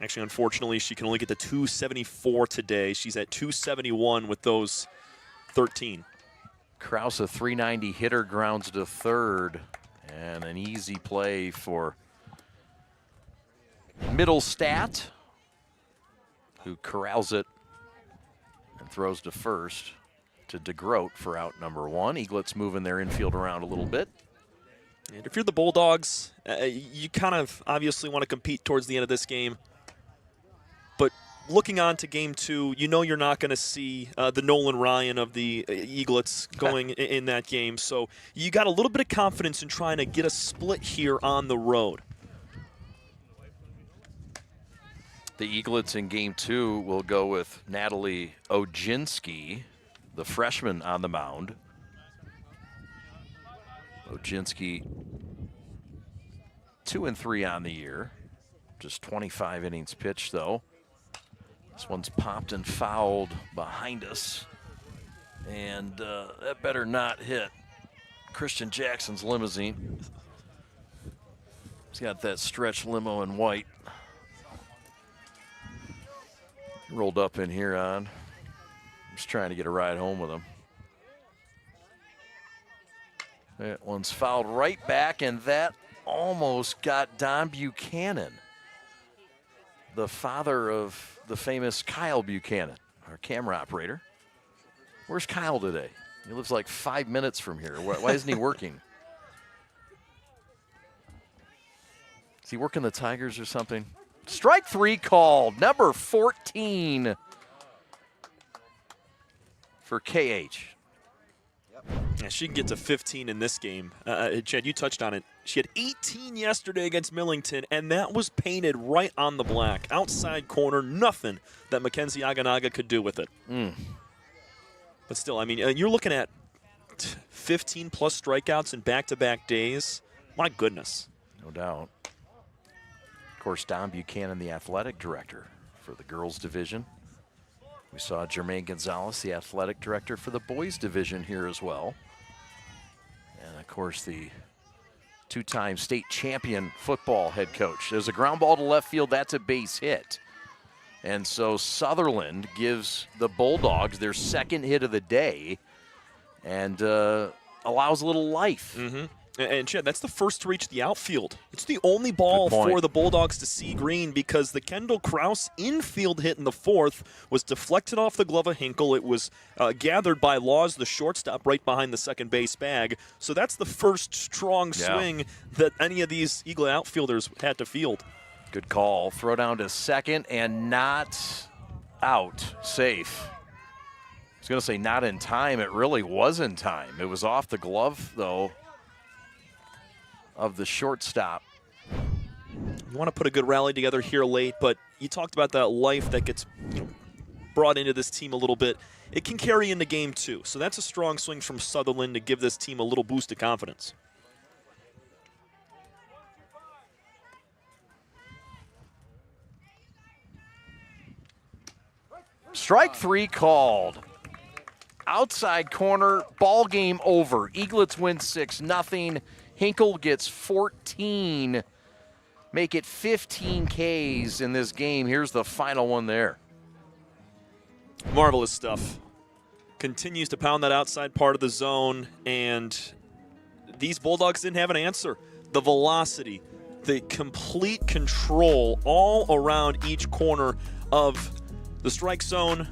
Actually, unfortunately, she can only get to 274 today. She's at 271 with those 13. Krause, a 390 hitter, grounds to third. And an easy play for Middlestat, who corrals it and throws to first to DeGroat for out number one. Eaglets moving their infield around a little bit. And if you're the Bulldogs, you kind of obviously want to compete towards the end of this game. But looking on to game two, you know you're not going to see the Nolan Ryan of the Eaglets going in that game. So you got a little bit of confidence in trying to get a split here on the road. The Eaglets in game two will go with Natalie Ojinski, the freshman, on the mound. Ojinski 2-3 on the year. Just 25 innings pitched, though. This one's popped and fouled behind us. And that better not hit Christian Jackson's limousine. He's got that stretch limo in white. Rolled up in here on. Just trying to get a ride home with him. That one's fouled right back, and that almost got Don Buchanan, the father of the famous Kyle Buchanan, our camera operator. Where's Kyle today? He lives like 5 minutes from here. Why isn't he working? Is he working the Tigers or something? Strike three called, number 14 for KH. Yeah, she can get to 15 in this game. Chad, you touched on it. She had 18 yesterday against Millington, and that was painted right on the black. Outside corner, nothing that Mackenzie Aganaga could do with it. But still, I mean, you're looking at 15-plus strikeouts in back-to-back days. My goodness. No doubt. Of course, Don Buchanan, the athletic director for the girls division. We saw Jermaine Gonzalez, the athletic director for the boys division, here as well. And, of course, the two-time state champion football head coach. There's a ground ball to left field. That's a base hit. And so Sutherland gives the Bulldogs their second hit of the day and allows a little life. And, Chad, that's the first to reach the outfield. It's the only ball for the Bulldogs to see green because the Kendall Krause infield hit in the fourth was deflected off the glove of Hinkle. It was gathered by Laws, the shortstop, right behind the second base bag. So that's the first strong swing that any of these Eagle outfielders had to field. Good call. Throw down to second and not out. Safe. I was going to say not in time. It really was in time. It was off the glove, though, of the shortstop. You want to put a good rally together here late, but you talked about that life that gets brought into this team a little bit. It can carry into game two. So that's a strong swing from Sutherland to give this team a little boost of confidence. Strike three called. outside corner, ball game over. Eaglets win 6-0. Hinkle gets 14. Make it 15 Ks in this game. Here's the final one there. Marvelous stuff. Continues to pound that outside part of the zone, and these Bulldogs didn't have an answer. The velocity, the complete control all around each corner of the strike zone,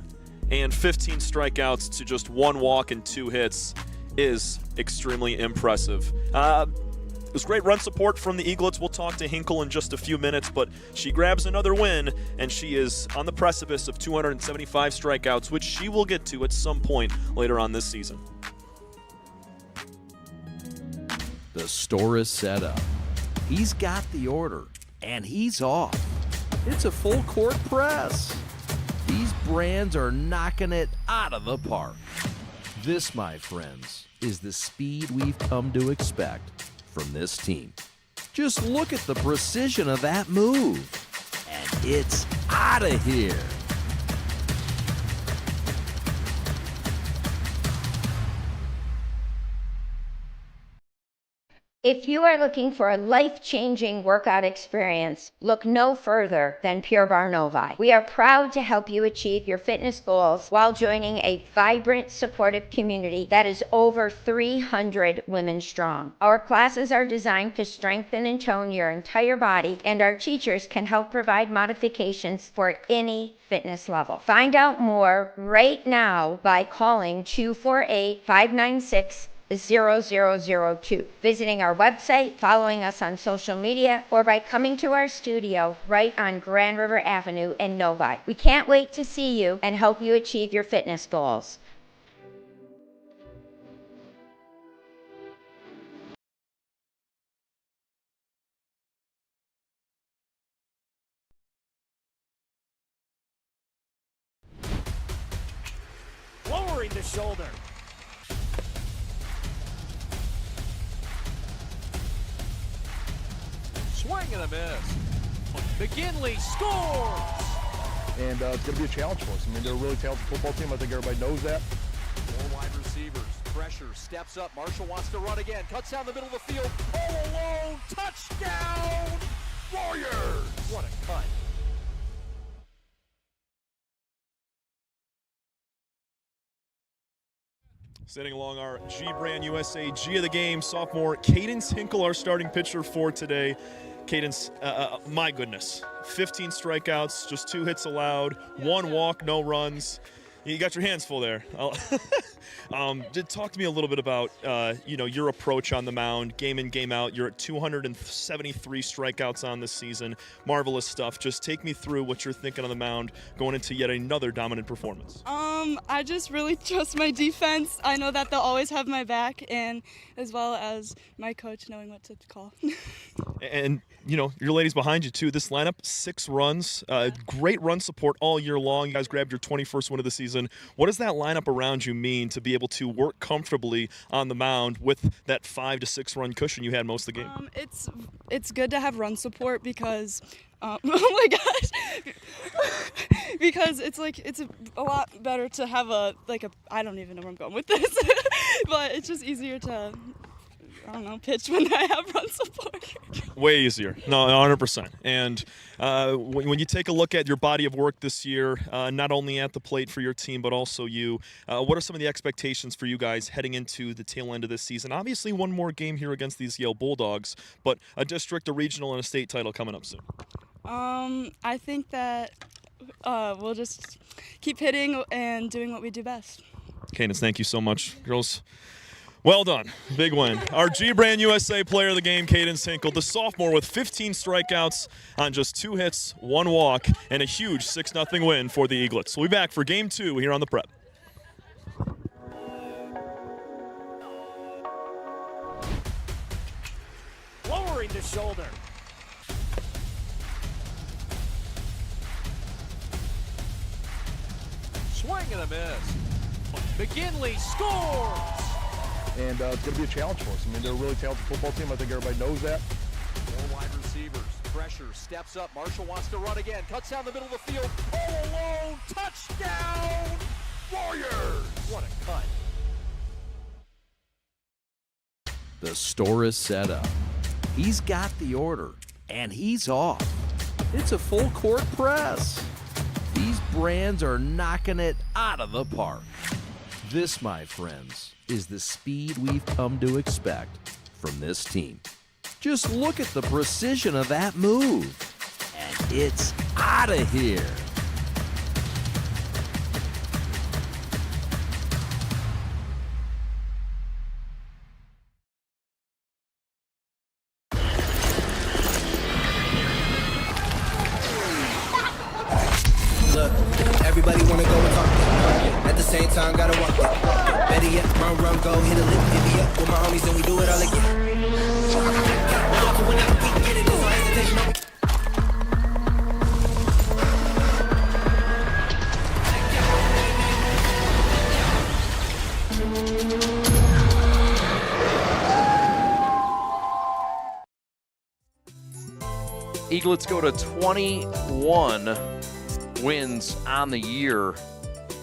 and 15 strikeouts to just 1 walk and 2 hits is extremely impressive. It was great run support from the Eaglets. We'll talk to Hinkle in just a few minutes, but she grabs another win, and she is on the precipice of 275 strikeouts, which she will get to at some point later on this season. The store is set up. He's got the order, and he's off. It's a full court press. These brands are knocking it out of the park. This, my friends, is the speed we've come to expect from this team. Just look at the precision of that move, and it's out of here. If you are looking for a life-changing workout experience, look no further than Pure Barre Novi. We are proud to help you achieve your fitness goals while joining a vibrant, supportive community that is over 300 women strong. Our classes are designed to strengthen and tone your entire body, and our teachers can help provide modifications for any fitness level. Find out more right now by calling 248-596-0002, visiting our website, following us on social media, or by coming to our studio right on Grand River Avenue in Novi. We can't wait to see you and help you achieve your fitness goals. Lowering the shoulder. Swing and a miss. McGinley scores! And it's going to be a challenge for us. I mean, they're a really talented football team. I think everybody knows that. 4 wide receivers. Pressure. Steps up. Marshall wants to run again. Cuts down the middle of the field. All alone. Touchdown! Warriors! What a cut. Sitting along our G-Brand USA G of the game, sophomore Cadence Hinkle, our starting pitcher for today. Cadence, my goodness, 15 strikeouts, just 2 hits allowed, 1 walk, no runs. You got your hands full there. Talk to me a little bit about your approach on the mound, game in, game out. You're at 273 strikeouts on this season. Marvelous stuff. Just take me through what you're thinking on the mound going into yet another dominant performance. I just really trust my defense. I know that they'll always have my back, and as well as my coach knowing what to call. And your ladies behind you too. This lineup, 6 runs, great run support all year long. You guys grabbed your 21st win of the season. What does that lineup around you mean to be able to work comfortably on the mound with that 5 to 6 run cushion you had most of the game? It's good to have run support because oh my gosh, because it's a lot better to have a I don't even know where I'm going with this, but it's just easier to, I don't know, pitch when I have run support. Way easier. No, 100%. And when you take a look at your body of work this year, not only at the plate for your team, but also you, what are some of the expectations for you guys heading into the tail end of this season? Obviously, one more game here against these Yale Bulldogs, but a district, a regional, and a state title coming up soon. I think that we'll just keep hitting and doing what we do best. Cadence, thank you so much. Girls, well done. Big win. Our G-Brand USA player of the game, Cadence Hinkle, the sophomore with 15 strikeouts on just 2 hits, 1 walk, and a huge 6-0 win for the Eaglets. We'll be back for Game 2 here on the Prep. Lowering the shoulder. Swing and a miss. McGinley scores! And it's going to be a challenge for us. I mean, they're a really talented football team. I think everybody knows that. 4 wide receivers. Pressure. Steps up. Marshall wants to run again. Cuts down the middle of the field. All alone. Touchdown! Warriors! What a cut. The store is set up. He's got the order, and he's off. It's a full court press. These brands are knocking it out of the park. This, my friends, is the speed we've come to expect from this team. Just look at the precision of that move. And it's out of here. Look, everybody wanna go and talk. At the same time, gotta walk. Better yet, run, go, hit a lick, divvy up with my homies, and we do it all again. We get it, there's no hesitation, no. Eaglets go to 21 wins on the year.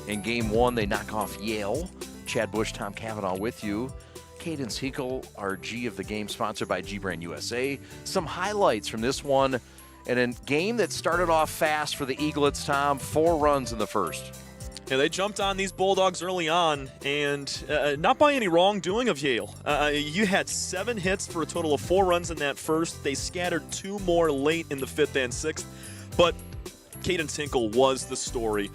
In game one, they knock off Yale. Chad Bush, Tom Cavanaugh with you. Cadence Hinkle, our G of the game, sponsored by G-Brand USA. Some highlights from this one. And a game that started off fast for the Eaglets, Tom. 4 runs in the first. Yeah, they jumped on these Bulldogs early on, and not by any wrongdoing of Yale. You had 7 hits for a total of 4 runs in that first. They scattered 2 more late in the 5th and 6th, but Cadence Hinkle was the story.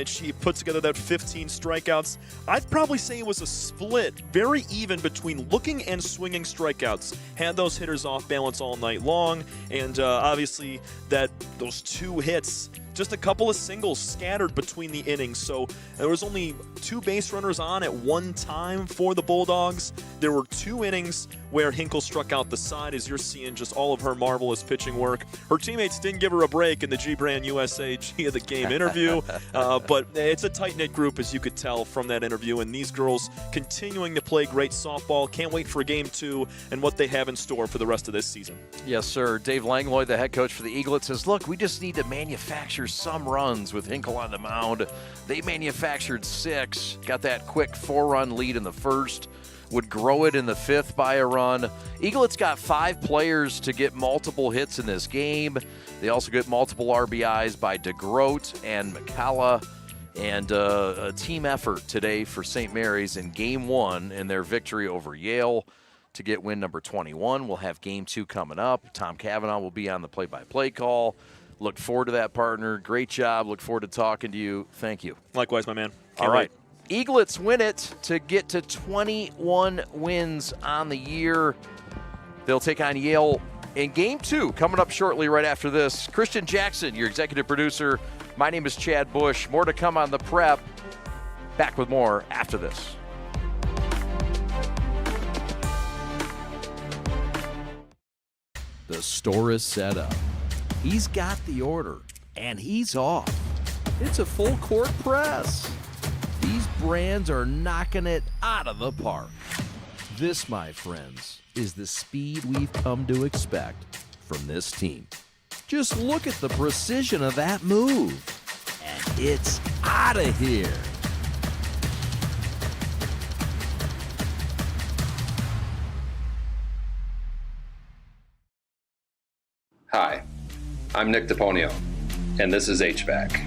She put together that 15 strikeouts. I'd probably say it was a split, very even between looking and swinging strikeouts. Had those hitters off balance all night long, and obviously those 2 hits, just a couple of singles scattered between the innings. So there was only 2 base runners on at one time for the Bulldogs. There were 2 innings where Hinkle struck out the side, as you're seeing just all of her marvelous pitching work. Her teammates didn't give her a break in the G-Brand USA G of the game interview, but it's a tight-knit group, as you could tell from that interview, and these girls continuing to play great softball. Can't wait for game 2 and what they have in store for the rest of this season. Yes, sir. Dave Langlo, the head coach for the Eaglets, says, look, we just need to manufacture some runs with Hinkle on the mound. They manufactured 6, got that quick 4-run lead in the first, would grow it in the 5th by a run. Eaglets got 5 players to get multiple hits in this game. They also get multiple RBIs by DeGroat and McCalla. And a team effort today for St. Mary's in game 1 in their victory over Yale to get win number 21. We'll have game 2 coming up. Tom Cavanaugh will be on the play-by-play call. Look forward to that, partner. Great job. Look forward to talking to you. Thank you. Likewise, my man. All right. Eaglets win it to get to 21 wins on the year. They'll take on Yale in game 2 coming up shortly right after this. Christian Jackson, your executive producer. My name is Chad Bush. More to come on the prep. Back with more after this. The store is set up. He's got the order, and he's off. It's a full court press. These brands are knocking it out of the park. This, my friends, is the speed we've come to expect from this team. Just look at the precision of that move. And it's out of here. Hi, I'm Nick DePonio, and this is HVAC.